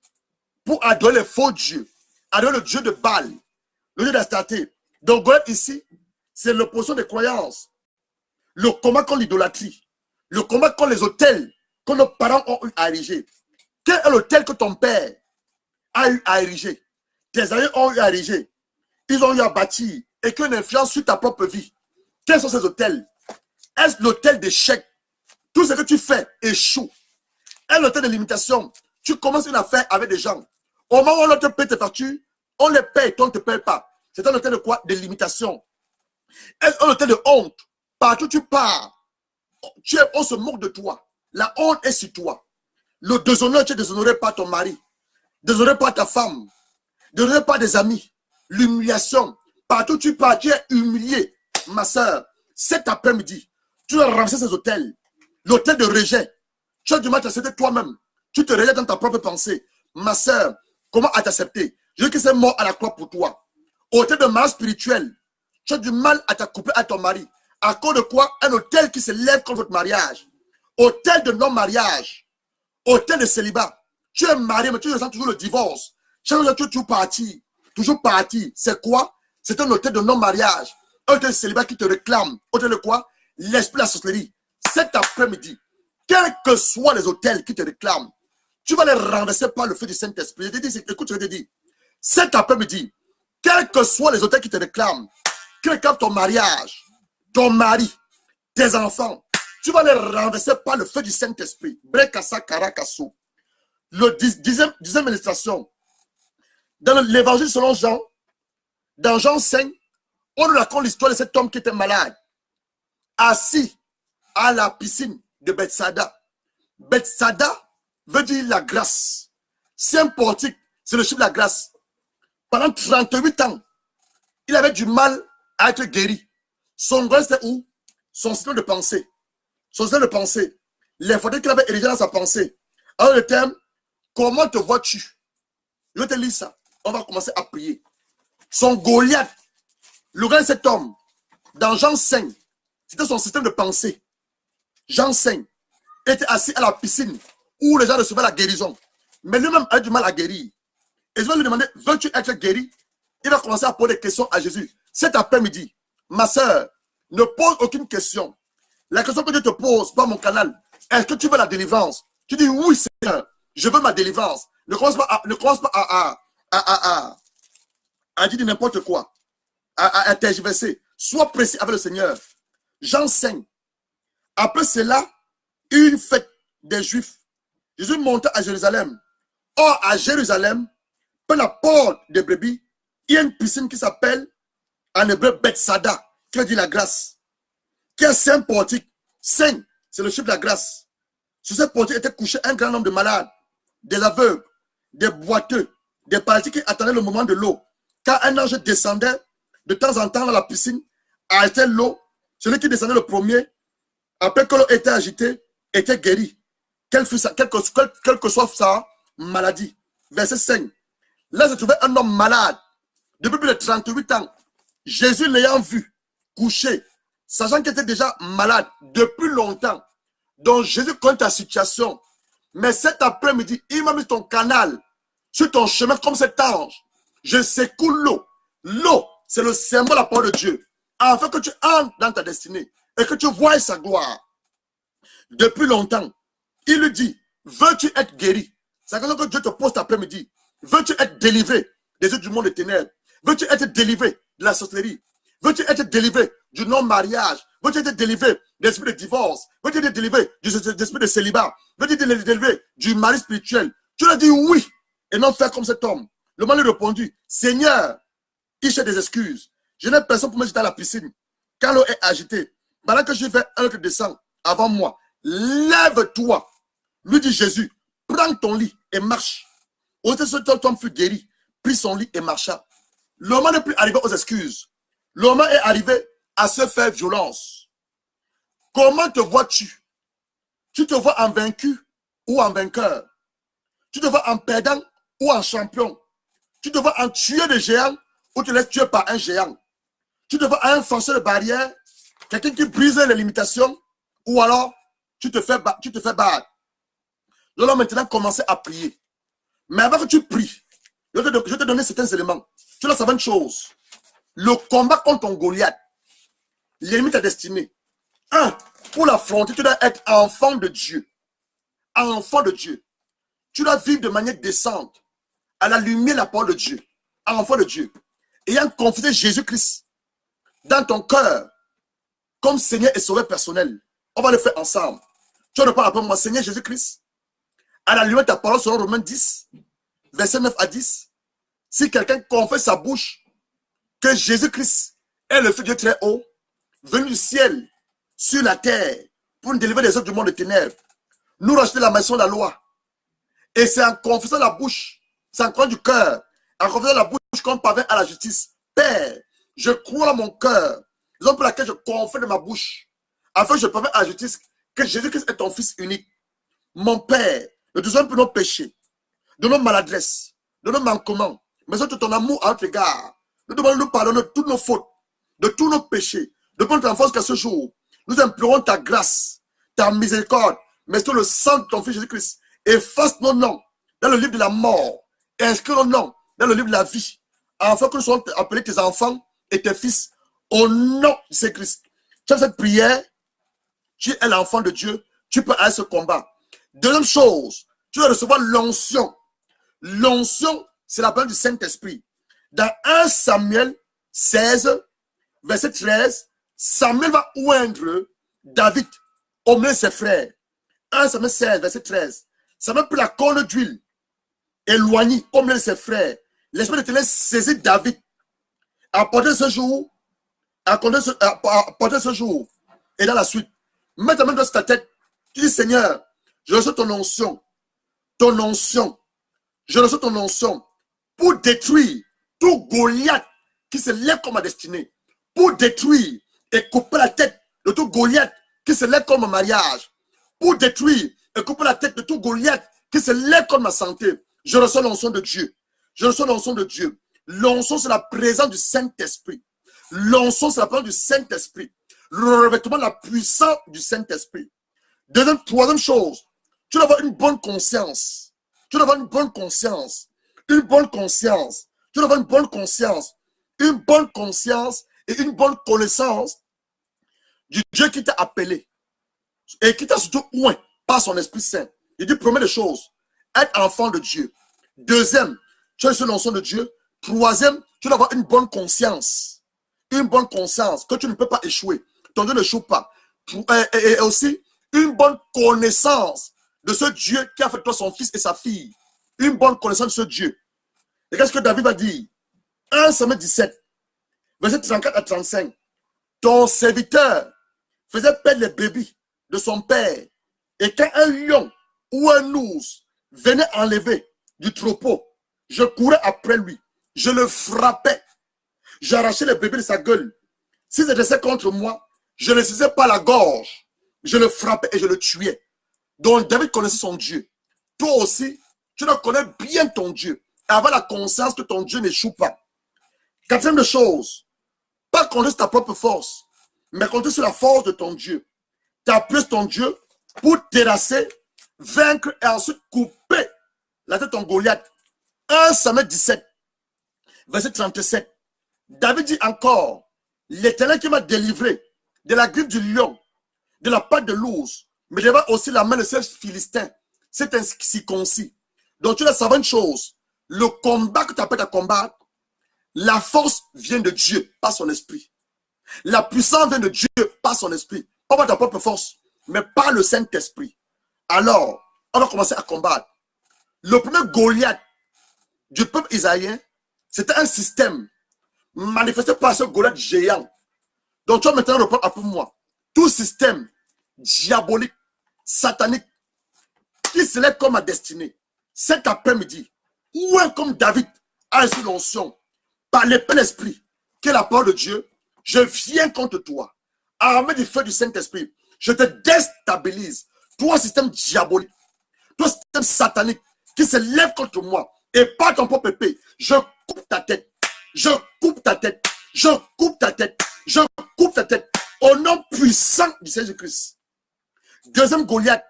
[SPEAKER 1] pour adorer les faux dieux, adorer le dieu de Baal, le dieu d'Astarté. Donc Goliath ici, c'est l'opposition des croyances, le combat contre l'idolâtrie, le combat contre les hôtels que nos parents ont eu à ériger. Quel est l'hôtel que ton père a eu à ériger? Tes amis ont eu à ériger. Ils ont eu à bâtir et qui ont une influence sur ta propre vie. Quels sont ces hôtels? Est-ce l'hôtel d'échec? Tout ce que tu fais échoue. Est-ce l'hôtel de limitation? Tu commences une affaire avec des gens. Au moment où on te paye tes factures, on les paye, toi on ne te paye pas. C'est un hôtel de quoi? De limitation. Est-ce un hôtel de honte? Partout où tu pars, on se moque de toi. La honte est sur toi. Le déshonneur, tu es déshonoré par ton mari, déshonoré par ta femme, déshonoré par des amis. L'humiliation. Partout où tu pars, tu es humilié. Ma soeur, cet après-midi, tu dois ramasser ces hôtels. L'hôtel de rejet. Tu as du mal à t'accepter toi-même. Tu te rejettes dans ta propre pensée. Ma soeur, comment à t'accepter? Je veux que c'est mort à la croix pour toi. Hôtel de mal spirituel. Tu as du mal à t'accoupler à ton mari. À cause de quoi? Un hôtel qui se lève contre votre mariage. Hôtel de non-mariage. Hôtel de célibat. Tu es marié, mais tu ressens toujours le divorce. Chaque jour, tu es toujours parti. Toujours parti. C'est quoi? C'est un hôtel de non-mariage. Un hôtel de célibat qui te réclame. Hôtel de quoi? L'esprit de la sorcellerie. Cet après-midi, quels que soient les hôtels qui te réclament, tu vas les renverser par le feu du Saint-Esprit. Je te dis, écoute, je te dis. Cet après-midi, quels que soient les hôtels qui te réclament, qui réclament ton mariage, ton mari, tes enfants, tu vas les renverser par le feu du Saint-Esprit. Brekasa karakasu. Le dixième illustration. Dans l'évangile selon Jean, dans Jean 5, on nous raconte l'histoire de cet homme qui était malade, assis à la piscine de Bethsaida. Bethsaida veut dire la grâce. C'est un portique, c'est le chiffre de la grâce. Pendant 38 ans, il avait du mal à être guéri. Son grâce était où? Son système de pensée. Son système de pensée. Les fautes qu'il avait érigées dans sa pensée. Alors le thème, comment te vois-tu? Je te lis ça. On va commencer à prier. Son Goliath, le grand cet homme, dans Jean 5, c'était son système de pensée. Jean 5 était assis à la piscine où les gens recevaient la guérison. Mais lui-même avait du mal à guérir. Et je vais lui demander, veux-tu être guéri? Il va commencer à poser des questions à Jésus. Cet après-midi, ma soeur, ne pose aucune question. La question que Dieu te pose par mon canal, est-ce que tu veux la délivrance? Tu dis oui, Seigneur, je veux ma délivrance. Ne commence pas à dire n'importe quoi, à tergiverser. Sois précis avec le Seigneur. Jean 5. Après cela, une fête des Juifs. Jésus monta à Jérusalem. Or, à Jérusalem, par la porte des brebis, il y a une piscine qui s'appelle en hébreu Bethsaida, qui veut dire la grâce, qui a 5 portiques. 5, c'est le chiffre de la grâce. Sur ces portiques était couché un grand nombre de malades, des aveugles, des boiteux, des paralysés qui attendaient le moment de l'eau. Quand un ange descendait de temps en temps dans la piscine, arrêtait l'eau, celui qui descendait le premier, après que l'eau était agitée, était guéri, quelle que soit sa maladie. Verset 5. Là se trouvait un homme malade, depuis plus de 38 ans. Jésus l'ayant vu, couché, sachant qu'il était déjà malade depuis longtemps. Donc Jésus connaît ta situation. Mais cet après-midi, il m'a mis ton canal sur ton chemin comme cet ange. Je secoue l'eau. L'eau, c'est le symbole de la parole de Dieu. Afin que tu entres dans ta destinée et que tu vois sa gloire. Depuis longtemps, il lui dit, veux-tu être guéri? C'est la question que Dieu te pose cet après-midi. Veux-tu être délivré des yeux du monde des ténèbres? Veux-tu être délivré de la sorcellerie? Veux-tu être délivré du non-mariage? Veux-tu être délivré de l'esprit de divorce? Veux-tu être délivré de l'esprit de célibat? Veux-tu être délivré du mari spirituel? Tu lui as dit oui et non faire comme cet homme. Le mari lui a répondu, Seigneur, il cherche des excuses. Je n'ai personne pour me jeter à la piscine. Quand l'eau est agitée, pendant que je fais un autre descend avant moi, lève-toi. Lui dit Jésus, prends ton lit et marche. Autant ce homme fut guéri, prit son lit et marcha. L'homme n'est plus arrivé aux excuses. L'homme est arrivé à se faire violence. Comment te vois-tu? Tu te vois en vaincu ou en vainqueur? Tu te vois en perdant ou en champion? Tu te vois en tueur de géant ou tu te laisses tuer par un géant? Tu te vois un forceur de barrière, quelqu'un qui brise les limitations, ou alors tu te fais battre. L'homme maintenant commencer à prier. Mais avant que tu pries, je vais te donner certains éléments. Tu dois savoir une chose. Le combat contre ton Goliath, l'ennemi t'a destiné. Pour l'affronter, tu dois être enfant de Dieu. Enfant de Dieu. Tu dois vivre de manière décente, à la lumière de la parole de Dieu. Enfant de Dieu. Ayant confessé Jésus-Christ dans ton cœur, comme Seigneur et Sauveur personnel. On va le faire ensemble. Tu vas répondre après moi, Seigneur Jésus-Christ, à la lumière de ta parole selon Romains 10, verset 9 à 10. Si quelqu'un confesse sa bouche que Jésus-Christ est le Fils de Dieu très haut, venu du ciel, sur la terre pour nous délivrer des œuvres du monde de ténèbres, nous racheter la maison de la loi. Et c'est en confessant la bouche, c'est en croyant du cœur, en confessant la bouche qu'on parvient à la justice. Père, je crois dans mon cœur, raison pour laquelle je confesse de ma bouche, afin que je parvienne à la justice, que Jésus-Christ est ton Fils unique. Mon Père, ne te donne plus nos péchés, de nos maladresses, de nos manquements, mais surtout ton amour à notre égard. Nous demandons de nous pardonner de toutes nos fautes, de tous nos péchés, de prendre ta force qu'à ce jour. Nous implorons ta grâce, ta miséricorde, mais sur le sang de ton Fils Jésus-Christ. Efface nos noms dans le livre de la mort et inscris nos noms dans le livre de la vie, afin que nous soyons appelés tes enfants et tes fils au nom de Jésus-Christ. Tu as cette prière, tu es l'enfant de Dieu, tu peux aller ce combat. Deuxième chose, tu vas recevoir l'onction. L'onction, c'est la parole du Saint-Esprit. Dans 1 Samuel 16, verset 13, Samuel va oindre David au milieu de ses frères. 1 Samuel 16, verset 13. Samuel prit la corne d'huile, éloignée au milieu de ses frères. L'Esprit de l'Éternel saisit David. À partir de ce jour, et dans la suite, mets ta main dans ta tête. Tu dis, Seigneur, je reçois ton onction, je reçois ton onction pour détruire tout Goliath qui se lève comme ma destinée, pour détruire et couper la tête de tout Goliath qui se lève comme mon mariage, pour détruire et couper la tête de tout Goliath qui se lève comme ma santé. Je reçois l'onction de Dieu. Je reçois l'onction de Dieu. L'onction, c'est la présence du Saint-Esprit. L'onction, c'est la présence du Saint-Esprit. Le revêtement de la puissance du Saint-Esprit. Troisième chose, tu dois avoir une bonne conscience. Tu dois avoir une bonne conscience. Une bonne conscience. Tu dois avoir une bonne conscience. Une bonne conscience et une bonne connaissance du Dieu qui t'a appelé. Et qui t'a surtout oint par son Esprit Saint. Il dit, première des choses, être enfant de Dieu. Deuxième, tu as une l'onction de Dieu. Troisième, tu dois avoir une bonne conscience. Une bonne conscience que tu ne peux pas échouer. Ton Dieu n'échoue pas. Et aussi, une bonne connaissance de ce Dieu qui a fait toi son fils et sa fille. Une bonne connaissance de ce Dieu. Et qu'est-ce que David va dire? 1 Samuel 17, verset 34 à 35. Ton serviteur faisait perdre les brebis de son père. Et quand un lion ou un ours venait enlever du troupeau, je courais après lui. Je le frappais. J'arrachais les brebis de sa gueule. S'il se dressait contre moi, je le saisissais par la gorge. Je le frappais et je le tuais. Donc David connaissait son Dieu. Toi aussi, tu dois connaître bien ton Dieu. Et avoir la conscience que ton Dieu n'échoue pas. Quatrième chose, pas compter sur ta propre force, mais compter sur la force de ton Dieu. Tu appuies ton Dieu pour terrasser, vaincre et ensuite couper la tête de ton Goliath. 1 Samuel 17, verset 37. David dit encore, l'Éternel qui m'a délivré de la griffe du lion, de la patte de l'ours, mais délivra aussi la main de ces Philistins. C'est ainsi concis. Donc tu dois savoir une chose, le combat que tu appelles à combattre, la force vient de Dieu, par son esprit. La puissance vient de Dieu, par son esprit. Pas par ta propre force, mais par le Saint-Esprit. Alors, on va commencer à combattre. Le premier Goliath du peuple israélien, c'était un système manifesté par ce Goliath géant. Donc tu vas maintenant reprendre après moi. Tout système diabolique, satanique, qui se lève comme ma destinée. Cet après-midi, ou un comme David a reçu l'onction, par l'Esprit, qui est la parole de Dieu, je viens contre toi, armé du feu du Saint-Esprit, je te déstabilise. Toi, système diabolique, toi, système satanique, qui se lève contre moi, et par ton propre épée, je coupe ta tête, je coupe ta tête, je coupe ta tête, je coupe ta tête, au nom puissant du Seigneur Jésus-Christ. Deuxième Goliath,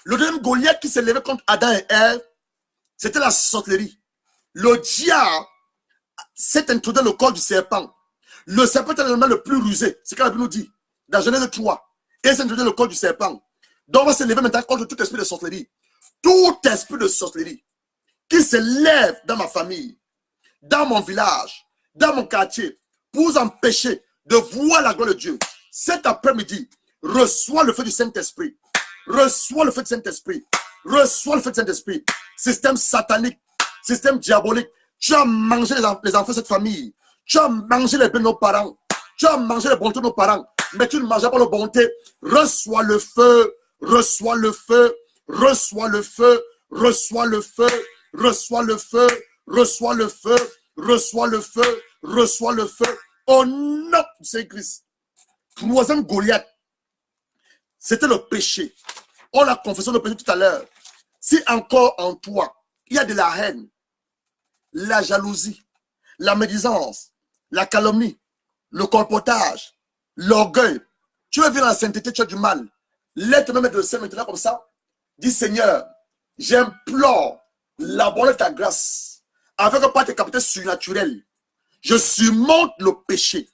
[SPEAKER 1] le deuxième Goliath qui s'est levé contre Adam et Ève, c'était la sorcellerie. Le diable s'est introduit dans le corps du serpent. Le serpent est l'animal le plus rusé. C'est ce que la Bible nous dit. Dans Genèse 3. Et il s'est introduit dans le corps du serpent. Donc on va se lever maintenant contre tout esprit de sorcellerie. Tout esprit de sorcellerie qui se lève dans ma famille, dans mon village, dans mon quartier, pour vous empêcher de voir la gloire de Dieu. Cet après-midi, reçois le feu du Saint-Esprit. Reçois le feu du Saint-Esprit. Reçois le feu du Saint-Esprit. Système satanique, système diabolique. Tu as mangé les enfants de cette famille. Tu as mangé les biens de nos parents. Tu as mangé les bontés de nos parents. mais tu ne mangeras pas de bonté. Reçois le feu, reçois le feu, reçois le feu, reçois le feu, reçois le feu, reçois le feu, reçois le feu, reçois le feu. Au nom de Saint-Christ. Troisième Goliath, c'était le péché. On l'a confessé le péché tout à l'heure. Si encore en toi, il y a de la haine, la jalousie, la médisance, la calomnie, le colportage, l'orgueil, tu veux vivre dans la sainteté, tu as du mal. Laisse-moi mettre le ciel maintenant comme ça. Dis Seigneur, j'implore la bonne de ta grâce, afin que par tes capacités surnaturelles, je surmonte le péché.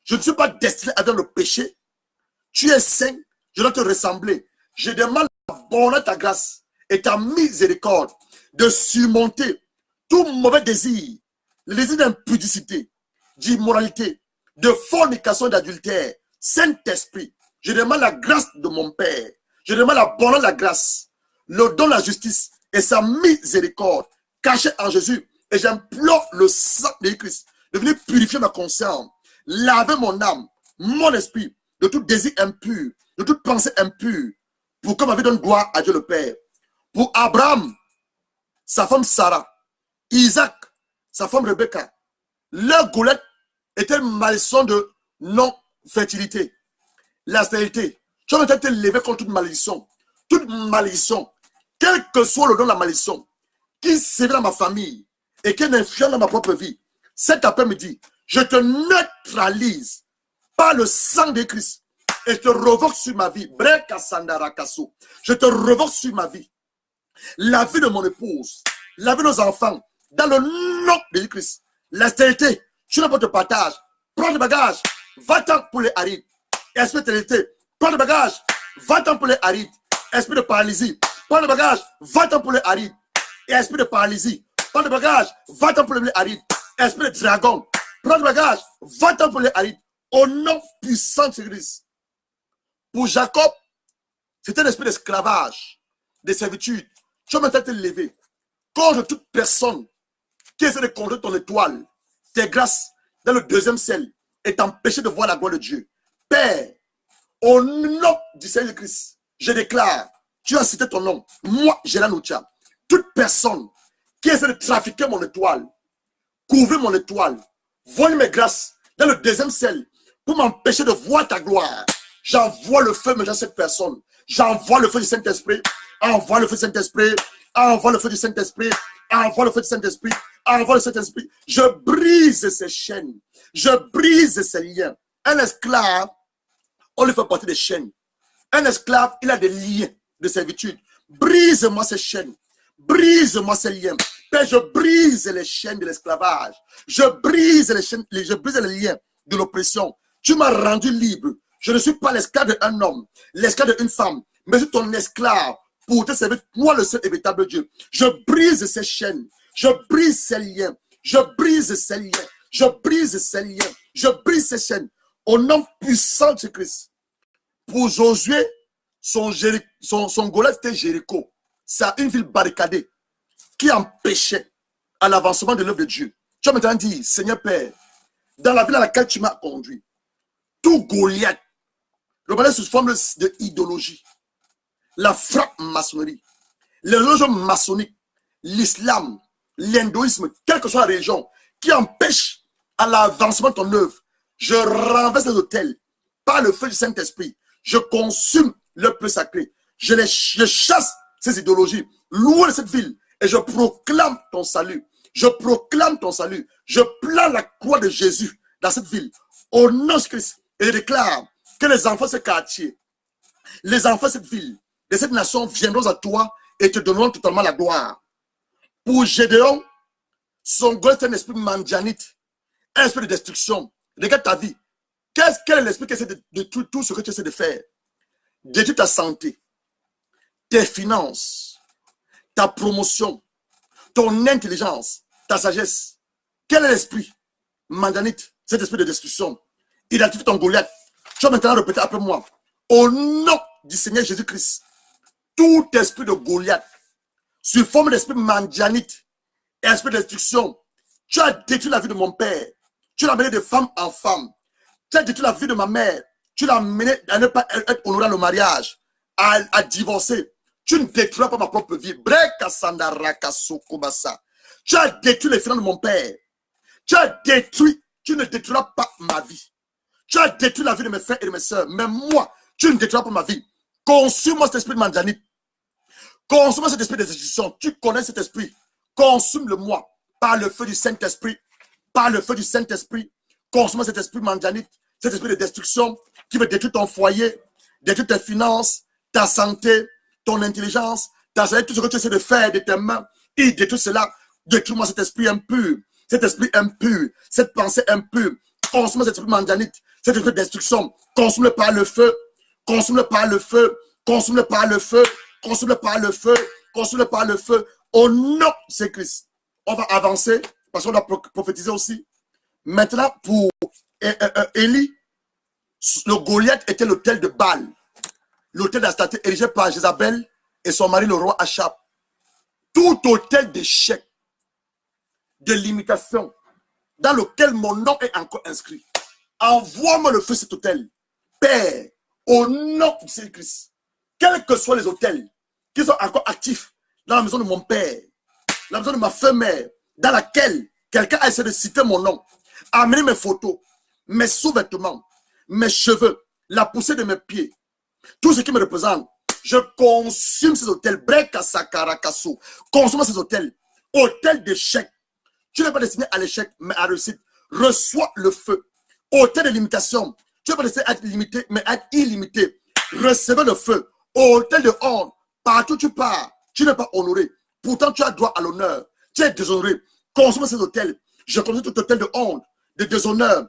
[SPEAKER 1] Je ne suis pas destiné à faire le péché. Tu es saint, je dois te ressembler. Je demande la bonne de ta grâce et ta miséricorde de surmonter tout mauvais désir, le désir d'impudicité, d'immoralité, de fornication et d'adultère. Saint-Esprit, je demande la grâce de mon Père. Je demande la bonne de la grâce, le don de la justice et sa miséricorde cachée en Jésus. Et j'implore le sang de Christ de venir purifier ma conscience, laver mon âme, mon esprit de tout désir impur, de toute pensée impure, pour que ma vie donne gloire à Dieu le Père. Pour Abraham, sa femme Sarah, Isaac, sa femme Rebecca, leur Goliath était une malédiction de non-fertilité, la stérilité. Tu vas te lever contre toute malédiction, quel que soit le don de la malédiction, qui sévit dans ma famille et qui influence dans ma propre vie. Cet après-midi, je te neutralise par le sang de Christ et je te revoque sur ma vie. Je te revoque sur ma vie. La vie de mon épouse, la vie de nos enfants, dans le nom de Christ. La stérilité, tu n'as pas de partage. Prends le bagage, va-t'en pour les arides. Esprit de stérilité, prends le bagage, va-t'en pour les arides. Esprit de paralysie, prends le bagage, va-t'en pour les arides. Esprit de paralysie, prends le bagage, va-t'en pour les arides. Esprit de dragon, prends le bagage, va-t'en pour les arides. Au nom puissant de Christ. Pour Jacob, c'était un esprit d'esclavage, de servitude. Tu vas maintenant te lever contre toute personne qui essaie de conduire ton étoile, tes grâces dans le deuxième ciel et t'empêcher de voir la gloire de Dieu. Père, au nom du Seigneur Christ, je déclare, tu as cité ton nom, moi, Gélan Oucha, toute personne qui essaie de trafiquer mon étoile, couvrir mon étoile, voler mes grâces dans le deuxième ciel pour m'empêcher de voir ta gloire. J'envoie le feu maintenant à cette personne. J'envoie le feu du Saint-Esprit. Envoie le feu du Saint-Esprit. Envoie le feu du Saint-Esprit. Envoie le feu du Saint-Esprit. Envoie le Saint-Esprit. Je brise ces chaînes. Je brise ces liens. Un esclave, on lui fait porter des chaînes. Un esclave, il a des liens de servitude. Brise-moi ces chaînes. Brise-moi ces liens. Père, je brise les chaînes de l'esclavage. Je brise les chaînes, je brise les liens de l'oppression. Tu m'as rendu libre. Je ne suis pas l'esclave d'un homme, l'esclave d'une femme, mais je suis ton esclave pour te servir, moi le seul et véritable Dieu. Je brise ces chaînes, je brise ces liens, je brise ces liens, je brise ces liens, je brise ces chaînes. Au nom puissant de Christ. Pour Josué, son Goliath était Jéricho. C'est une ville barricadée qui empêchait à l'avancement de l'œuvre de Dieu. Tu as maintenant dit, Seigneur Père, dans la ville à laquelle tu m'as conduit, tout Goliath, le balai sous forme de idéologie, la franc-maçonnerie, les religions maçonniques, l'islam, l'hindouisme, quelle que soit la religion, qui empêche à l'avancement de ton œuvre, je renverse les autels par le feu du Saint-Esprit. Je consume le peu sacré. Je chasse ces idéologies, loin de cette ville, et je proclame ton salut. Je proclame ton salut. Je plante la croix de Jésus dans cette ville, au nom de Christ, et je déclare que les enfants de ce quartier, les enfants de cette ville, de cette nation viendront à toi et te donneront totalement la gloire. Pour Gédéon, son Goliath est un esprit mandianite, un esprit de destruction. Regarde ta vie. Quel est l'esprit qui essaie de détruire tout ce que tu essaies de faire? Détruire ta santé, tes finances, ta promotion, ton intelligence, ta sagesse. Quel est l'esprit mandianite, cet esprit de destruction? Identifie ton Goliath. Tu vas maintenant répéter après moi. Au nom du Seigneur Jésus-Christ, tout esprit de Goliath, sous forme d'esprit mandianite, esprit de destruction, tu as détruit la vie de mon père. Tu l'as mené de femme en femme. Tu as détruit la vie de ma mère. tu l'as amené à ne pas être honoré dans le mariage, à divorcer. Tu ne détruiras pas ma propre vie. Tu as détruit les finances de mon père. Tu as détruit, tu ne détruiras pas ma vie. Tu as détruit la vie de mes frères et de mes soeurs. Mais moi, tu ne détruiras pas ma vie. Consume-moi cet esprit de mandanite. Consume-moi cet esprit de destruction. Tu connais cet esprit. Consume-le-moi par le feu du Saint-Esprit. Par le feu du Saint-Esprit. Consume-moi cet esprit mandanite. Cet esprit de destruction qui veut détruire ton foyer, détruire tes finances, ta santé, ton intelligence, ta santé, tout ce que tu essaies de faire de tes mains. Il détruit cela. Détruis-moi cet esprit impur. Cet esprit impur. Cette pensée impure. Consume-moi cet esprit mandanite. Cet esprit de destruction. Consume-le par le feu. Consume-le par le feu. Consume-le par le feu. Consume-le par le feu. Consume-le par le feu. Au nom de Jésus-Christ. On va avancer parce qu'on a prophétisé aussi. Maintenant, pour Élie, le Goliath était l'autel de Baal. L'autel de la statue érigé par Jézabel et son mari, le roi Achab. Tout autel d'échec, de limitation, dans lequel mon nom est encore inscrit. Envoie-moi le feu cet autel. Père, au nom de Jésus-Christ, quels que soient les autels qui sont encore actifs dans la maison de mon père, la maison de ma femme-mère, dans laquelle quelqu'un a essayé de citer mon nom, amener mes photos, mes sous-vêtements, mes cheveux, la poussée de mes pieds, tout ce qui me représente, je consume ces hôtels. Consume ces hôtels. Hôtel d'échec. Tu n'es pas destiné à l'échec, mais à la réussite. Reçois le feu. Hôtel de limitation. Tu n'es pas destiné à être limité, mais à être illimité. Recevez le feu. Hôtel de honte. Partout où tu pars, tu n'es pas honoré. Pourtant, tu as droit à l'honneur. Tu es déshonoré. Consomme ces hôtels. Je consomme tout hôtel de honte, de déshonneur.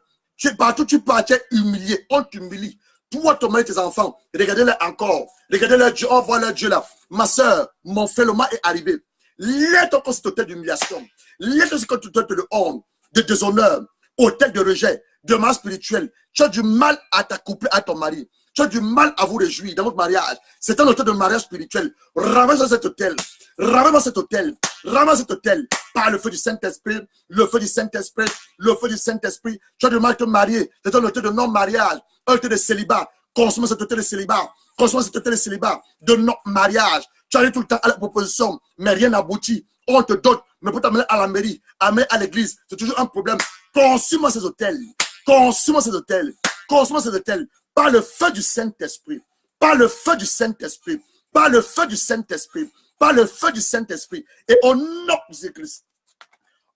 [SPEAKER 1] Partout où tu pars, tu es humilié. On t'humilie. Toi, ton mari, tes enfants, regardez-les encore. Regardez-leur Dieu, on voit leur Dieu là. Ma soeur, mon frère, le mal est arrivé. Laisse encore cet hôtel d'humiliation. Laisse aussi cet hôtel de honte, de déshonneur, hôtel de rejet, de mal spirituel. Tu as du mal à t'accoupler à ton mari. Tu as du mal à vous réjouir dans votre mariage. C'est un hôtel de mariage spirituel. Ramène cet hôtel. Ramène cet hôtel. Ramène cet hôtel. Par le feu du Saint-Esprit. Le feu du Saint-Esprit. Le feu du Saint-Esprit. Tu as du mal à te marier. C'est un hôtel de non-mariage. Un hôtel de célibat. Consomme cet hôtel de célibat. Consomme cet hôtel de célibat. De non-mariage. Tu arrives tout le temps à la proposition, mais rien n'aboutit. On te donne, mais pour t'amener à la mairie, amener à l'église, c'est toujours un problème. Consume ces hôtels. Consume ces hôtels. Consume ces hôtels. Par le feu du Saint-Esprit. Par le feu du Saint-Esprit. Par le feu du Saint-Esprit. Par le feu du Saint-Esprit. Et au nom de Jésus-Christ,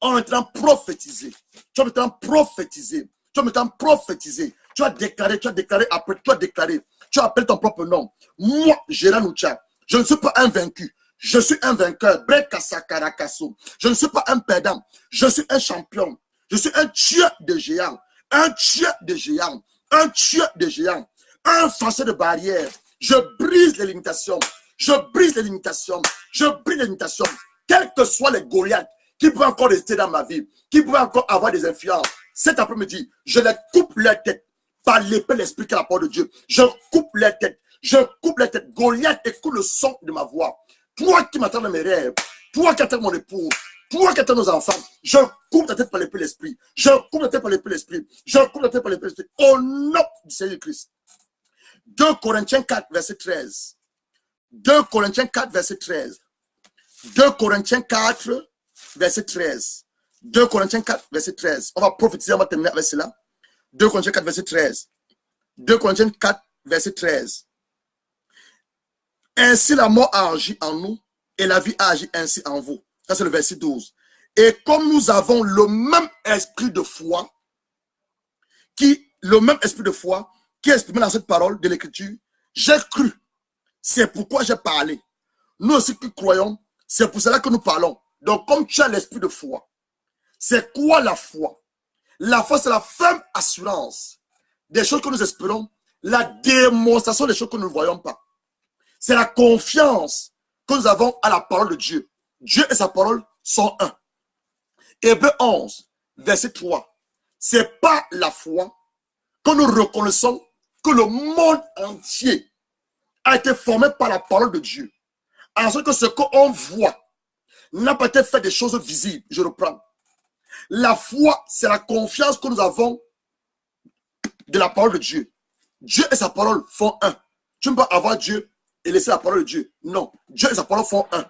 [SPEAKER 1] on est en train de prophétiser. Tu es en train de prophétiser. Tu es en train de prophétiser. Tu as déclaré après, tu as déclaré. Tu appelles ton propre nom. Moi, Gérard Noucha, je ne suis pas un vaincu. Je suis un vainqueur. Je ne suis pas un perdant. Je suis un champion. Je suis un tueur de géants. Un tueur de géants. Un tueur de géants. Un forceur de barrières. Je brise les limitations. Je brise les limitations. Je brise les limitations. Quels que soient les Goliaths qui peuvent encore rester dans ma vie, qui peuvent encore avoir des influences, cet après-midi, je les coupe la tête par l'épée de l'esprit qui est la parole de Dieu. Je coupe la tête. Je coupe la tête. Goliath, écoute le son de ma voix. Toi qui m'attends dans mes rêves, toi qui attends mon époux, toi qui attends nos enfants, je coupe ta tête par l'épée de l'esprit. Je coupe ta tête par l'épée de l'esprit. Je coupe ta tête par l'épée de l'esprit. Au nom du Seigneur Christ. 2 Corinthiens 4, verset 13. 2 Corinthiens 4, verset 13. 2 Corinthiens 4, verset 13. 2 Corinthiens 4, verset 13. On va prophétiser, on va terminer avec cela. 2 Corinthiens 4, verset 13. 2 Corinthiens 4, verset 13. Ainsi la mort a agi en nous et la vie a agi ainsi en vous. Ça, c'est le verset 12. Et comme nous avons le même esprit de foi, qui est exprimé dans cette parole de l'écriture, j'ai cru. C'est pourquoi j'ai parlé. Nous aussi qui croyons, c'est pour cela que nous parlons. Donc, comme tu as l'esprit de foi, c'est quoi la foi? La foi, c'est la ferme assurance des choses que nous espérons, la démonstration des choses que nous ne voyons pas. C'est la confiance que nous avons à la parole de Dieu. Dieu et sa parole sont un. Hébreux 11, verset 3. C'est pas la foi que nous reconnaissons que le monde entier a été formé par la parole de Dieu. En ce que ce qu'on voit n'a pas été fait des choses visibles. Je reprends. La foi, c'est la confiance que nous avons de la parole de Dieu. Dieu et sa parole font un. Tu ne peux pas avoir Dieu et laisser la parole de Dieu. Non, Dieu et sa parole font un.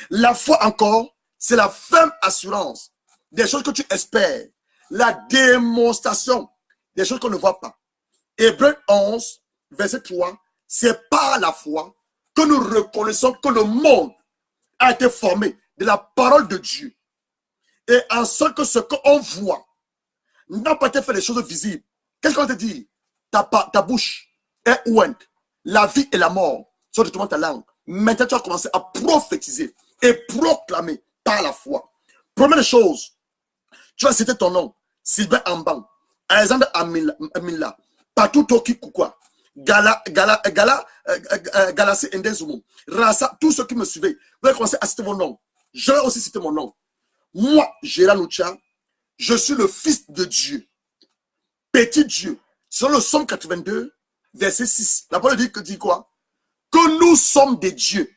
[SPEAKER 1] La foi encore, c'est la ferme assurance des choses que tu espères. La démonstration des choses qu'on ne voit pas. Hébreux 11, verset 3, c'est par la foi que nous reconnaissons que le monde a été formé de la parole de Dieu. Et en sorte que ce qu'on voit n'a pas été fait des choses visibles. Qu'est-ce qu'on te dit? Ta bouche est ouente. La vie et la mort sont de ta langue. Maintenant, tu vas commencer à prophétiser et proclamer par la foi. Première chose, tu vas citer ton nom. Sylvain Amban, Alexandre Amila, Patou Toki Kukwa, Galassi Ndezumo, Rasa, tous ceux qui me suivaient, vous allez commencer à citer vos noms. Je vais aussi citer mon nom. Moi, Gérard Lucha, je suis le fils de Dieu, petit Dieu. Selon le Somme 82, verset 6, la parole dit quoi? Que nous sommes des dieux,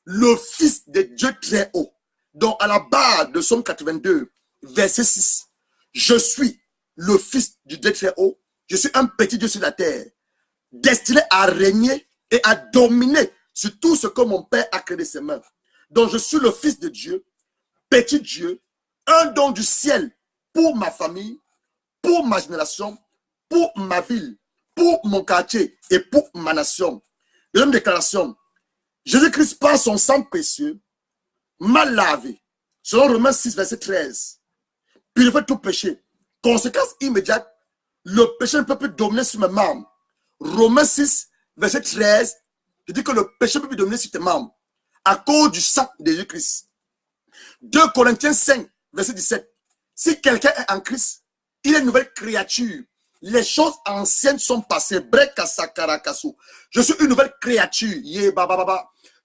[SPEAKER 1] le fils de Dieu très haut. Donc, à la base de Somme 82, verset 6, je suis le fils du Dieu très haut, je suis un petit Dieu sur la terre, destiné à régner et à dominer sur tout ce que mon Père a créé de ses mains. Donc, je suis le fils de Dieu, petit Dieu, un don du ciel pour ma famille, pour ma génération, pour ma ville, pour mon quartier et pour ma nation. Deuxième déclaration, Jésus-Christ par son sang précieux m'a lavé. Selon Romains 6, verset 13. Purifié tout péché. Conséquence immédiate, le péché ne peut plus dominer sur mes membres. Romains 6, verset 13, je dis que le péché ne peut plus dominer sur tes membres à cause du sang de Jésus-Christ. 2 Corinthiens 5, verset 17. Si quelqu'un est en Christ, il est une nouvelle créature. Les choses anciennes sont passées. Je suis une nouvelle créature.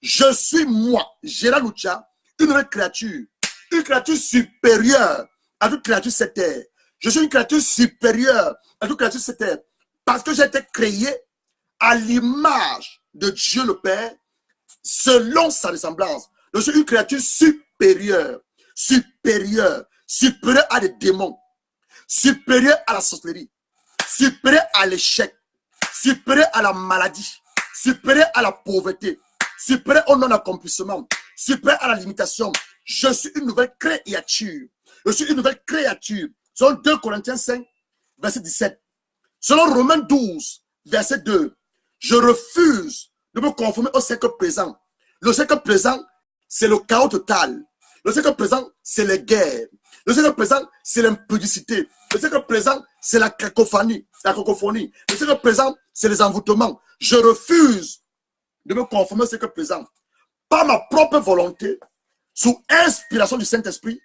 [SPEAKER 1] Je suis moi, Gérard Lucha, une nouvelle créature. Une créature supérieure à toute créature sur cette terre. Je suis une créature supérieure à toute créature sur cette terre. Parce que j'ai été créé à l'image de Dieu le Père, selon sa ressemblance. Je suis une créature supérieure, supérieure à des démons, supérieure à la sorcellerie, supérieure à l'échec, supérieure à la maladie, supérieure à la pauvreté, supérieure au non-accomplissement, supérieure à la limitation. Je suis une nouvelle créature. Je suis une nouvelle créature. Selon 2 Corinthiens 5, verset 17. Selon Romains 12, verset 2. Je refuse de me conformer au siècle présent. Le siècle présent, c'est le chaos total. Le siècle présent, c'est les guerres. Le siècle présent, c'est l'impudicité. Le siècle présent, c'est la cacophonie. Le siècle présent, c'est les envoûtements. Je refuse de me conformer au siècle présent. Par ma propre volonté, sous inspiration du Saint-Esprit,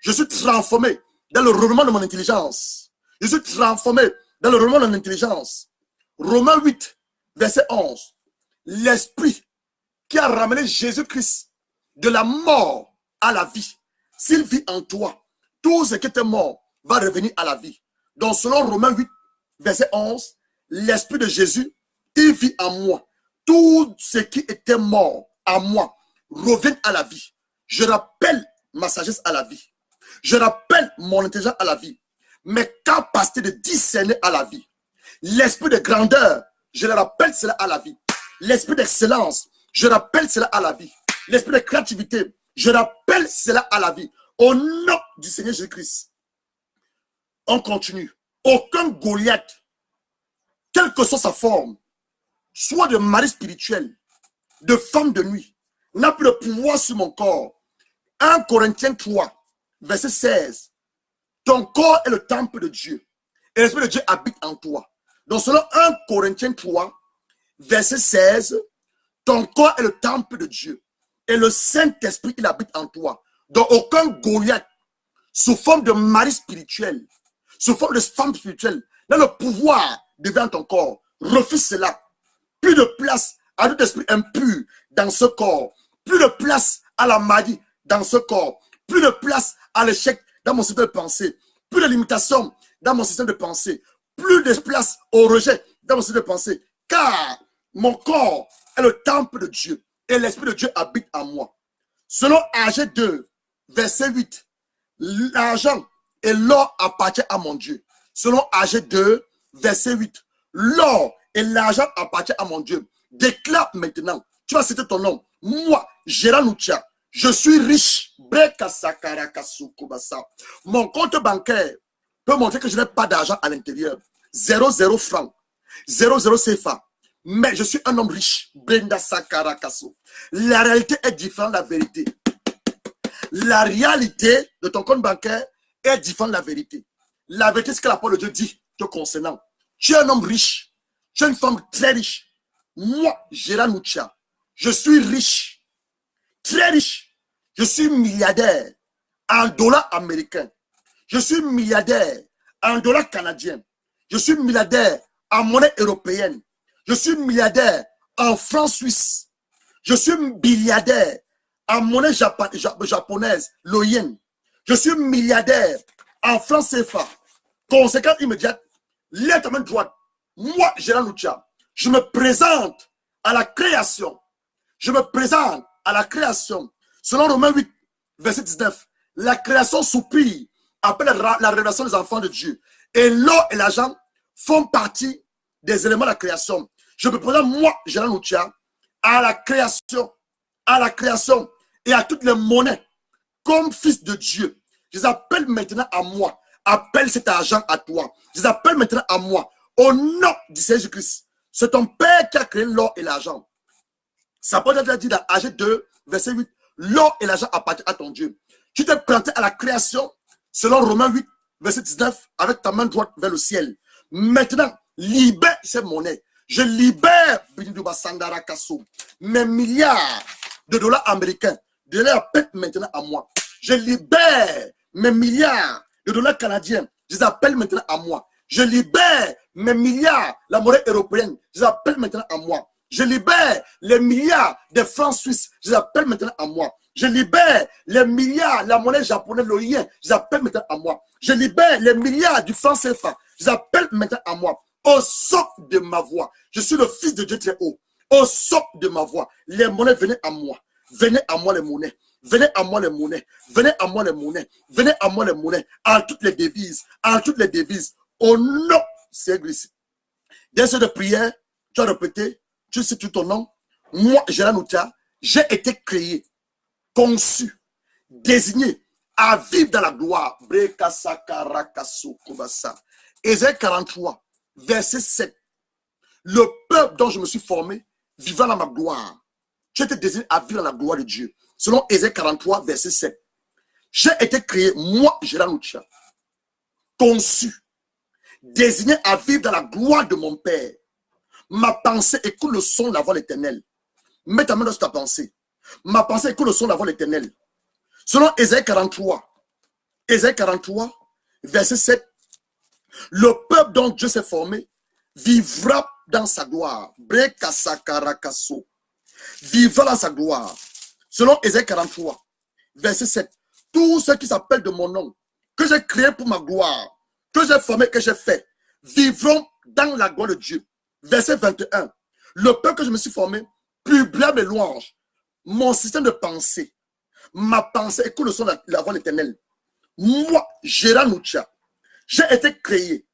[SPEAKER 1] je suis transformé dans le renouvellement de mon intelligence. Je suis transformé dans le renouvellement de mon intelligence. Romains 8, verset 11. L'Esprit qui a ramené Jésus-Christ de la mort à la vie, s'il vit en toi, tout ce qui était mort va revenir à la vie. Donc, selon Romains 8, verset 11, l'Esprit de Jésus, il vit en moi. Tout ce qui était mort à moi revient à la vie. Je rappelle ma sagesse à la vie. Je rappelle mon intelligence à la vie. Mes capacités de discerner à la vie. L'esprit de grandeur, je le rappelle cela à la vie. L'esprit d'excellence, je rappelle cela à la vie. L'esprit de créativité, je rappelle cela à la vie. Au nom du Seigneur Jésus-Christ. On continue. Aucun Goliath, quelle que soit sa forme, soit de mari spirituel, de femme de nuit, n'a plus de pouvoir sur mon corps. 1 Corinthiens 3, verset 16. Ton corps est le temple de Dieu. Et l'Esprit de Dieu habite en toi. Donc selon 1 Corinthiens 3, verset 16, ton corps est le temple de Dieu. Et le Saint-Esprit, il habite en toi. Donc aucun Goliath, sous forme de mari spirituel, sous forme de femme spirituelle, n'a le pouvoir de vivre ton corps. Refuse cela. Plus de place à tout esprit impur dans ce corps. Plus de place à la maladie dans ce corps. Plus de place à l'échec dans mon système de pensée. Plus de limitation dans mon système de pensée. Plus de place au rejet dans mon système de pensée. Car mon corps est le temple de Dieu. Et l'Esprit de Dieu habite en moi. Selon Agé 2, verset 8. L'argent et l'or appartiennent à mon Dieu. Selon Agé 2, verset 8. L'or et l'argent appartient à mon Dieu. Déclare maintenant, tu vas citer ton nom. Moi, Gérard Noutia, je suis riche. Mon compte bancaire peut montrer que je n'ai pas d'argent à l'intérieur. 0 francs, 0 CFA. Mais je suis un homme riche. La réalité est différente de la vérité. La réalité de ton compte bancaire est différente de la vérité. La vérité, c'est ce que la parole de Dieu dit te concernant. Tu es un homme riche. Tu es une femme très riche. Moi, Gérard Noutia, je suis riche. Très riche. Je suis milliardaire en dollars américains. Je suis milliardaire en dollars canadiens. Je suis milliardaire en monnaie européenne. Je suis milliardaire en francs suisses. Je suis milliardaire en monnaie japonaise, le yen. Je suis milliardaire en francs CFA. Conséquence immédiate, lève ta main droite. Moi, Gérard Noutia, je me présente à la création. Je me présente à la création. Selon Romains 8, verset 19, la création soupire après la révélation des enfants de Dieu. Et l'or et l'argent font partie des éléments de la création. Je me présente, moi, Gérard Noutia, à la création et à toutes les monnaies comme fils de Dieu. Je les appelle maintenant à moi. Appelle cet argent à toi. Je les appelle maintenant à moi. Au nom du Seigneur Jésus-Christ. C'est ton Père qui a créé l'or et l'argent. Ça peut être dit dans Agé 2, verset 8. L'or et l'argent appartiennent à ton Dieu. Tu t'es planté à la création, selon Romains 8, verset 19, avec ta main droite vers le ciel. Maintenant, libère ces monnaies. Je libère mes milliards de dollars américains. Je les appelle maintenant à moi. Je libère mes milliards de dollars canadiens. Je les appelle maintenant à moi. Je libère mes milliards, la monnaie européenne. Je les appelle maintenant à moi. Je libère les milliards de francs suisses. Je les appelle maintenant à moi. Je libère les milliards, la monnaie japonaise, le yen. Je les appelle maintenant à moi. Je libère les milliards du franc CFA. Je les appelle maintenant à moi. Au son de ma voix, je suis le fils de Dieu très haut. Au son de ma voix, les monnaies, venez à moi. Venez à moi les monnaies. Venez à moi les monnaies. Venez à moi les monnaies. Venez à moi les monnaies. En toutes les devises. En toutes les devises. Au nom, c'est Christ. Dès ce de prière, tu as répété, tu sais tout ton nom. Moi, Gérard Noutia, j'ai été créé, conçu, désigné à vivre dans la gloire. Ésaïe 43, verset 7. Le peuple dont je me suis formé, vivant dans ma gloire. Tu as été désigné à vivre dans la gloire de Dieu. Selon Ésaïe 43, verset 7. J'ai été créé, moi, Gérard Noutia, conçu, désigné à vivre dans la gloire de mon Père. Ma pensée écoute le son de la voix de l'Éternel. Mets ta main dans ta pensée. Ma pensée écoute le son de la voix de l'Éternel. Selon Ésaïe 43, verset 7, le peuple dont Dieu s'est formé vivra dans sa gloire. Vivra dans sa gloire. Selon Ésaïe 43, verset 7, tous ceux qui s'appellent de mon nom, que j'ai créé pour ma gloire, que j'ai formé, que j'ai fait, vivront dans la gloire de Dieu. Verset 21, le peuple que je me suis formé publiera mes louanges. Mon système de pensée, ma pensée écoute le son de la voix de l'Éternel. Moi, Gérard Noutia, j'ai été créé,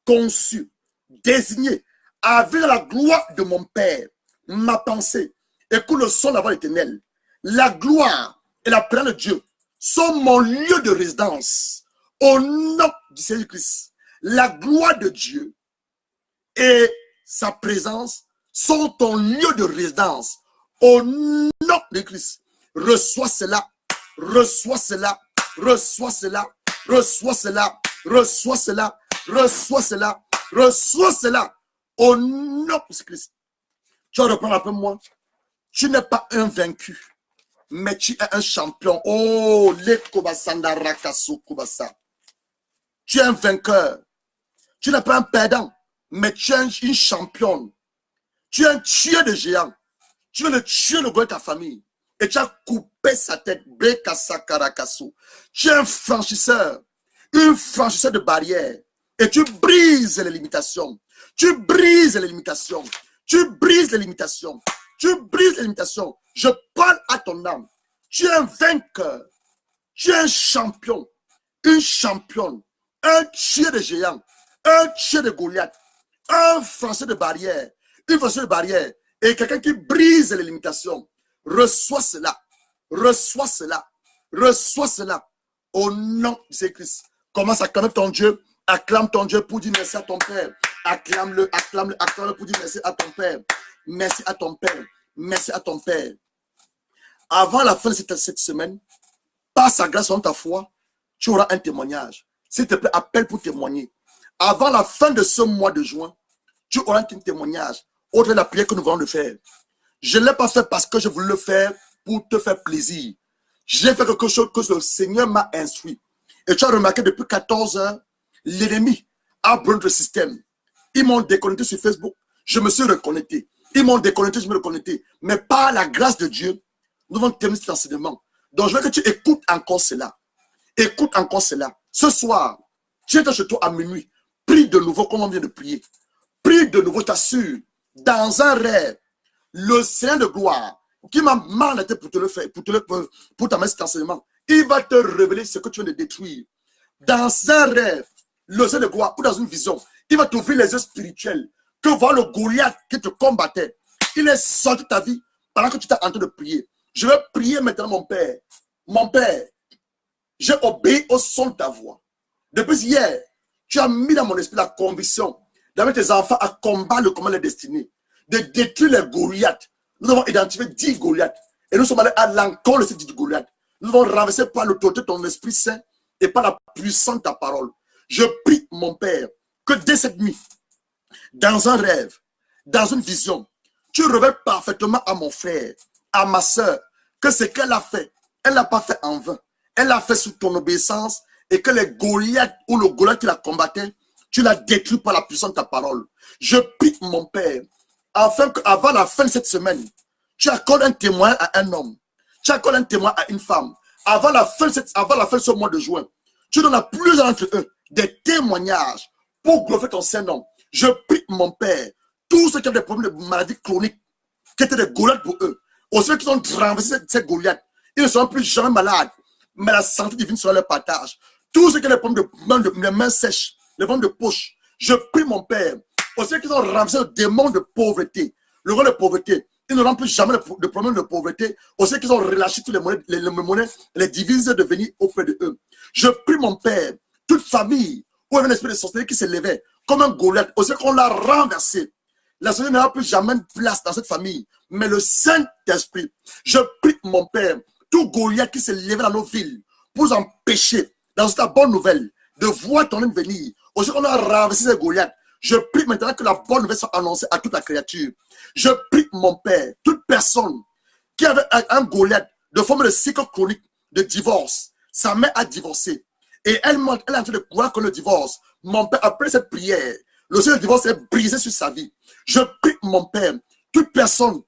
[SPEAKER 1] conçu, désigné à vivre la gloire de mon Père. Ma pensée écoute le son de la voix de l'Éternel. La gloire et la présence de Dieu sont mon lieu de résidence. Au nom du Seigneur Christ, la gloire de Dieu et sa présence sont ton lieu de résidence. Au nom de Christ, reçois cela, reçois cela, reçois cela, reçois cela, reçois cela, reçois cela, reçois cela. Au nom de Christ. Tu vas reprendre après moi. Tu n'es pas un vaincu, mais tu es un champion. Oh, tu es un vainqueur. Tu n'es pas un perdant, mais tu es une championne. Tu es un tueur de géants. Tu veux le tuer le gars de ta famille. Et tu as coupé sa tête. Tu es un franchisseur. Une franchisseur de barrières. Et tu brises les limitations. Tu brises les limitations. Tu brises les limitations. Tu brises les limitations. Je parle à ton âme. Tu es un vainqueur. Tu es un champion. Une championne. Un tueur de géants. Un tueur de Goliath. un français de barrière, une française de barrière, et quelqu'un qui brise les limitations, reçois cela, reçois cela, reçois cela, au nom de Jésus-Christ. Commence à acclamer ton Dieu, acclame ton Dieu pour dire merci à ton Père, acclame-le, acclame-le, acclame-le pour dire merci à ton Père, merci à ton Père, merci à ton Père. Avant la fin de cette semaine, par sa grâce en ta foi, tu auras un témoignage. S'il te plaît, appelle pour témoigner. Avant la fin de ce mois de juin, tu auras un témoignage. Autre de la prière que nous venons de faire. Je ne l'ai pas fait parce que je voulais le faire pour te faire plaisir. J'ai fait quelque chose que le Seigneur m'a instruit. Et tu as remarqué depuis 14 heures, l'ennemi a brûlé le système. Ils m'ont déconnecté sur Facebook. Je me suis reconnecté. Ils m'ont déconnecté, je me suis reconnecté. Mais par la grâce de Dieu, nous allons terminer cet enseignement. Donc, je veux que tu écoutes encore cela. Écoute encore cela. Ce soir, tu es chez toi à minuit. Prie de nouveau comme on vient de prier. Prie de nouveau, t'assure. Dans un rêve, le Seigneur de gloire, qui m'a mandaté pour te le faire, pour t'amener cet enseignement, il va te révéler ce que tu viens de détruire. Dans un rêve, le Seigneur de gloire, ou dans une vision, il va t'ouvrir les yeux spirituels. Que voir le Goliath qui te combattait. Il est sorti de ta vie pendant que tu étais en train de prier. Je vais prier maintenant, mon Père. Mon Père, j'ai obéi au son de ta voix. Depuis hier, tu as mis dans mon esprit la conviction d'amener tes enfants à combattre le combat de la destinée, de détruire les Goliaths. Nous avons identifié 10 Goliaths et nous sommes allés à l'encontre de ces 10 Goliaths. Nous avons renversé par l'autorité de ton Esprit Saint et par la puissance de ta parole. Je prie, mon Père, que dès cette nuit, dans un rêve, dans une vision, tu révèles parfaitement à mon frère, à ma soeur, que ce qu'elle a fait, elle n'a pas fait en vain. Elle l'a fait sous ton obéissance et que les Goliaths ou le Goliath qui la combattait, tu l'as détruit par la puissance de ta parole. Je prie, mon Père, afin qu'avant la fin de cette semaine, tu accordes un témoin à un homme, tu accordes un témoin à une femme. Avant la fin de ce mois de juin, tu donnes à plusieurs d'entre eux des témoignages pour glorifier ton Saint-Nom. Je prie, mon Père, tous ceux qui ont des problèmes de maladies chroniques, qui étaient des Goliaths pour eux, aussi ceux qui ont renversé ces Goliaths, ils ne seront plus jamais malades, mais la santé divine sera leur partage. Tous ceux qui ont des problèmes de mains sèches, les problèmes de poche, je prie, mon Père, aussi ceux qui ont renversé le démon de pauvreté, le rôle de pauvreté, ils n'auront plus jamais de problème de pauvreté, aussi qu'ils ont relâché toutes les monnaies, les divises de venir auprès de eux. Je prie, mon Père, toute famille où il y avait un esprit de sorcellerie qui s'élevait comme un Goliath, aussi qu'on l'a renversé. La sorcellerie n'aura plus jamais de place dans cette famille, mais le Saint-Esprit, je prie, mon Père, tout Goliath qui s'est levé dans nos villes pour empêcher, dans cette bonne nouvelle, de voir ton âme venir, aussi qu'on a renversé ces Goliaths. Je prie maintenant que la bonne nouvelle soit annoncée à toute la créature. Je prie, mon Père, toute personne qui avait un Goliath de forme de cycle chronique de divorce, sa mère a divorcé et elle est en train de croire que le divorce, mon Père, après cette prière, le seul divorce est brisé sur sa vie. Je prie, mon Père, toute personne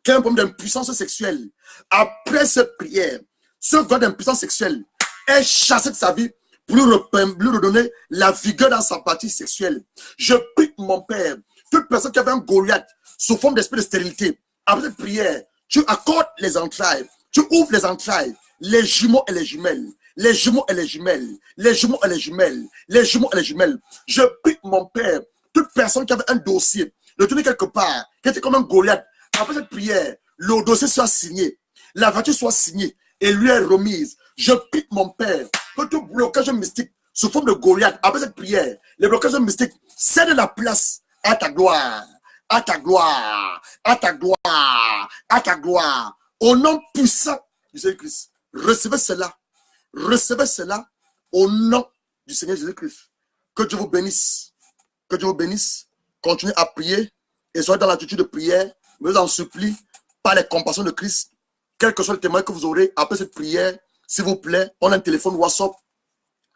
[SPEAKER 1] qui a un problème d'impuissance sexuelle, après cette prière, ce gars d'impuissance sexuelle est chassé de sa vie pour lui redonner la vigueur dans sa partie sexuelle. Je prie, mon Père, toute personne qui avait un Goliath sous forme d'esprit de stérilité, après cette prière, tu accordes les entrailles, tu ouvres les entrailles, les jumeaux et les jumelles, les jumeaux et les jumelles, les jumeaux et les jumelles, les jumeaux et les jumelles. Je prie, mon Père, toute personne qui avait un dossier, le tenir quelque part, qui était comme un Goliath, après cette prière, le dossier soit signé, la voiture soit signée et lui est remise. Je prie, mon Père, que tout blocage mystique sous forme de Goliath, après cette prière, les blocages mystiques cèdent la place à ta gloire, à ta gloire, à ta gloire, à ta gloire. Au nom puissant du Seigneur Christ, recevez cela au nom du Seigneur Jésus-Christ. Que Dieu vous bénisse, que Dieu vous bénisse. Continuez à prier et soyez dans l'attitude de prière. Mais je vous en supplie, par les compassions de Christ, quel que soit le témoin que vous aurez après cette prière, s'il vous plaît, on a un téléphone WhatsApp,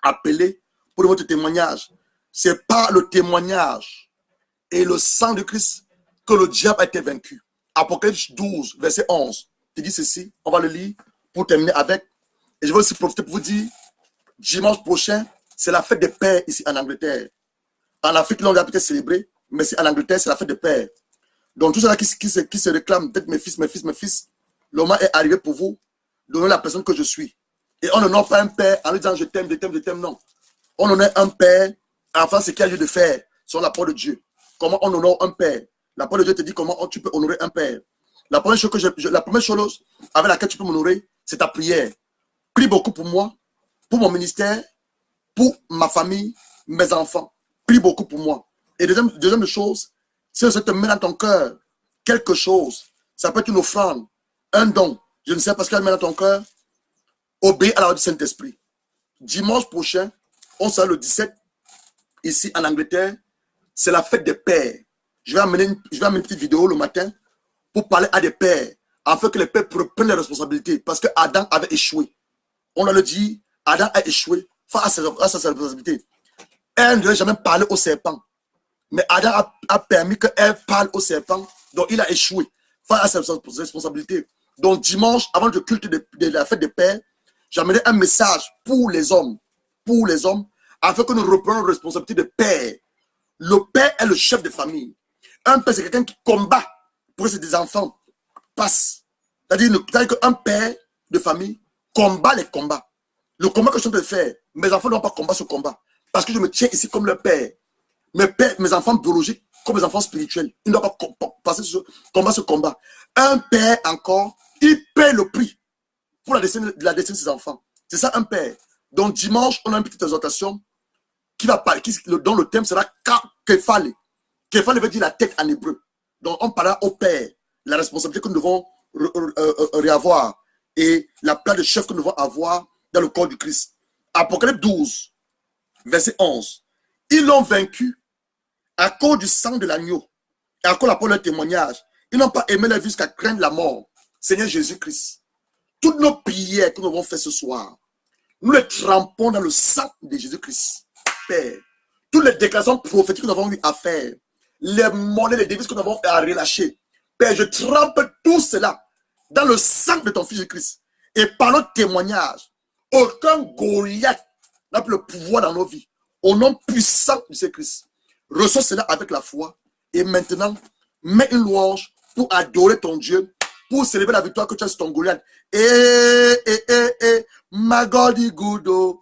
[SPEAKER 1] appelez pour votre témoignage. C'est par le témoignage et le sang de Christ que le diable a été vaincu. Apocalypse 12, verset 11, te dit ceci, on va le lire pour terminer avec. Et je vais aussi profiter pour vous dire, dimanche prochain, c'est la fête des pères ici en Angleterre. En Afrique, l'on a peut-être célébré, mais en Angleterre, c'est la fête des pères. Donc, tout cela qui se réclament, peut-être mes fils, le moment est arrivé pour vous, donner la personne que je suis. Et on ne nomme pas un père en lui disant je t'aime, non. On en est un père, enfin, ce qu'il y a lieu de faire, selon la parole de Dieu. comment on honore un père. La parole de Dieu te dit comment tu peux honorer un père. La première chose avec laquelle tu peux m'honorer, c'est ta prière. Prie beaucoup pour moi, pour mon ministère, pour ma famille, mes enfants. Prie beaucoup pour moi. Et deuxième chose, si ça te met dans ton cœur quelque chose, ça peut être une offrande, un don, je ne sais pas ce qu'elle met dans ton cœur, obéis à la voix du Saint-Esprit. Dimanche prochain, on sera le 17, ici en Angleterre, c'est la fête des pères. Je vais amener une petite vidéo le matin pour parler à des pères, afin que les pères prennent les responsabilités, parce que Adam avait échoué. On a le dit, Adam a échoué face à sa responsabilité. Elle ne devait jamais parler au serpent. Mais Adam a permis qu'elle parle au serpent, donc il a échoué face à sa responsabilité. Donc dimanche, avant le culte de la fête des pères, j'amènerai un message pour les hommes, afin que nous reprenions la responsabilité de père. Le père est le chef de famille. Un père, c'est quelqu'un qui combat pour que ses enfants passent. C'est-à-dire qu'un père de famille combat les combats. Le combat que je suis en train de faire, mes enfants ne vont pas combattre ce combat. Parce que je me tiens ici comme leur père. Mes enfants biologiques comme mes enfants spirituels. Ils ne doivent pas combattre ce combat. Un père encore, il paie le prix pour la destinée de ses enfants. C'est ça un père. Donc dimanche, on a une petite exhortation qui va parler, dont le thème sera Kephale. Kephale veut dire la tête en hébreu. Donc on parlera au père, la responsabilité que nous devons réavoir et la place de chef que nous devons avoir dans le corps du Christ. Apocalypse 12, verset 11. Ils l'ont vaincu à cause du sang de l'agneau et à cause de la parole de leur témoignage. Ils n'ont pas aimé la vie jusqu'à craindre la mort. Seigneur Jésus-Christ, toutes nos prières que nous avons faites ce soir, nous les trempons dans le sang de Jésus-Christ. Père, toutes les déclarations prophétiques que nous avons eu à faire, les monnaies, les devises que nous avons à relâcher, Père, je trempe tout cela dans le sang de ton Fils Jésus-Christ. Et par notre témoignage, aucun Goliath n'a plus le pouvoir dans nos vies. Au nom puissant de Jésus-Christ, reçois cela avec la foi. Et maintenant, mets une louange pour adorer ton Dieu, pour célébrer la victoire que tu as sur ton Goliath. My God is good, oh.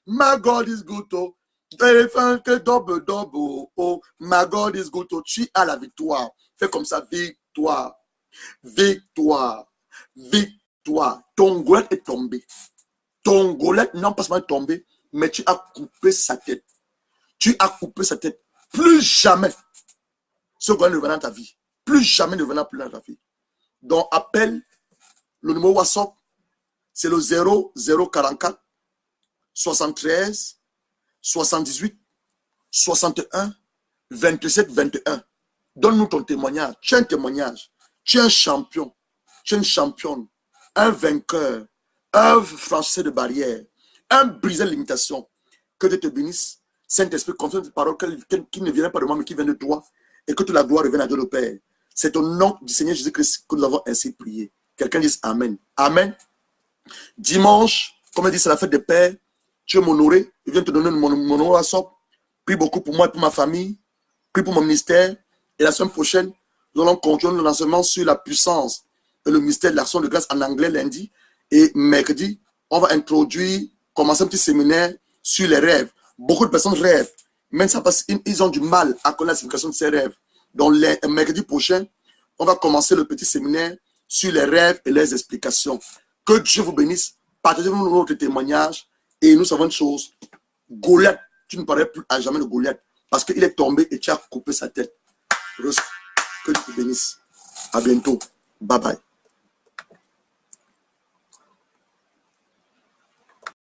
[SPEAKER 1] My God is good, oh. Double, oh. My God is good, oh. Tu as la victoire. Fais comme ça, victoire. Victoire. Victoire. Ton Goliath est tombé. Ton Goliath, non pas seulement tombé, mais tu as coupé sa tête. Tu as coupé sa tête. Plus jamais ce Goliath ne reviendra dans ta vie. Plus jamais ne reviendra plus dans ta vie. Donc, appelle le numéro WhatsApp. C'est le 0044 73 78 61 27 21. Donne-nous ton témoignage. Tu es un témoignage. Tu es un champion. Tu es une championne. Un vainqueur. Un franchisseur de barrières. Un briseur de limitation. Que Dieu te bénisse. Saint-Esprit, confirme cette parole qui ne vient pas de moi, mais qui vient de toi. Et que toute la gloire revienne à Dieu le Père. C'est au nom du Seigneur Jésus-Christ que nous avons ainsi prié. Quelqu'un dise Amen. Amen. Dimanche, comme il dit, c'est la fête des pères. Tu veux m'honorer. Je viens te donner mon WhatsApp. Prie beaucoup pour moi et pour ma famille. Prie pour mon ministère. Et la semaine prochaine, nous allons continuer le lancement sur la puissance et le mystère de l'action de grâce en anglais lundi. Et mercredi, on va commencer un petit séminaire sur les rêves. Beaucoup de personnes rêvent. Même ça parce qu'ils ont du mal à connaître la signification de ces rêves. Donc, mercredi prochain, on va commencer le petit séminaire sur les rêves et les explications. Que Dieu vous bénisse. Partagez-nous notre témoignage. Et nous savons une chose. Goliath, tu ne parleras plus à jamais de Goliath. Parce qu'il est tombé et tu as coupé sa tête. Que Dieu vous bénisse. À bientôt. Bye bye.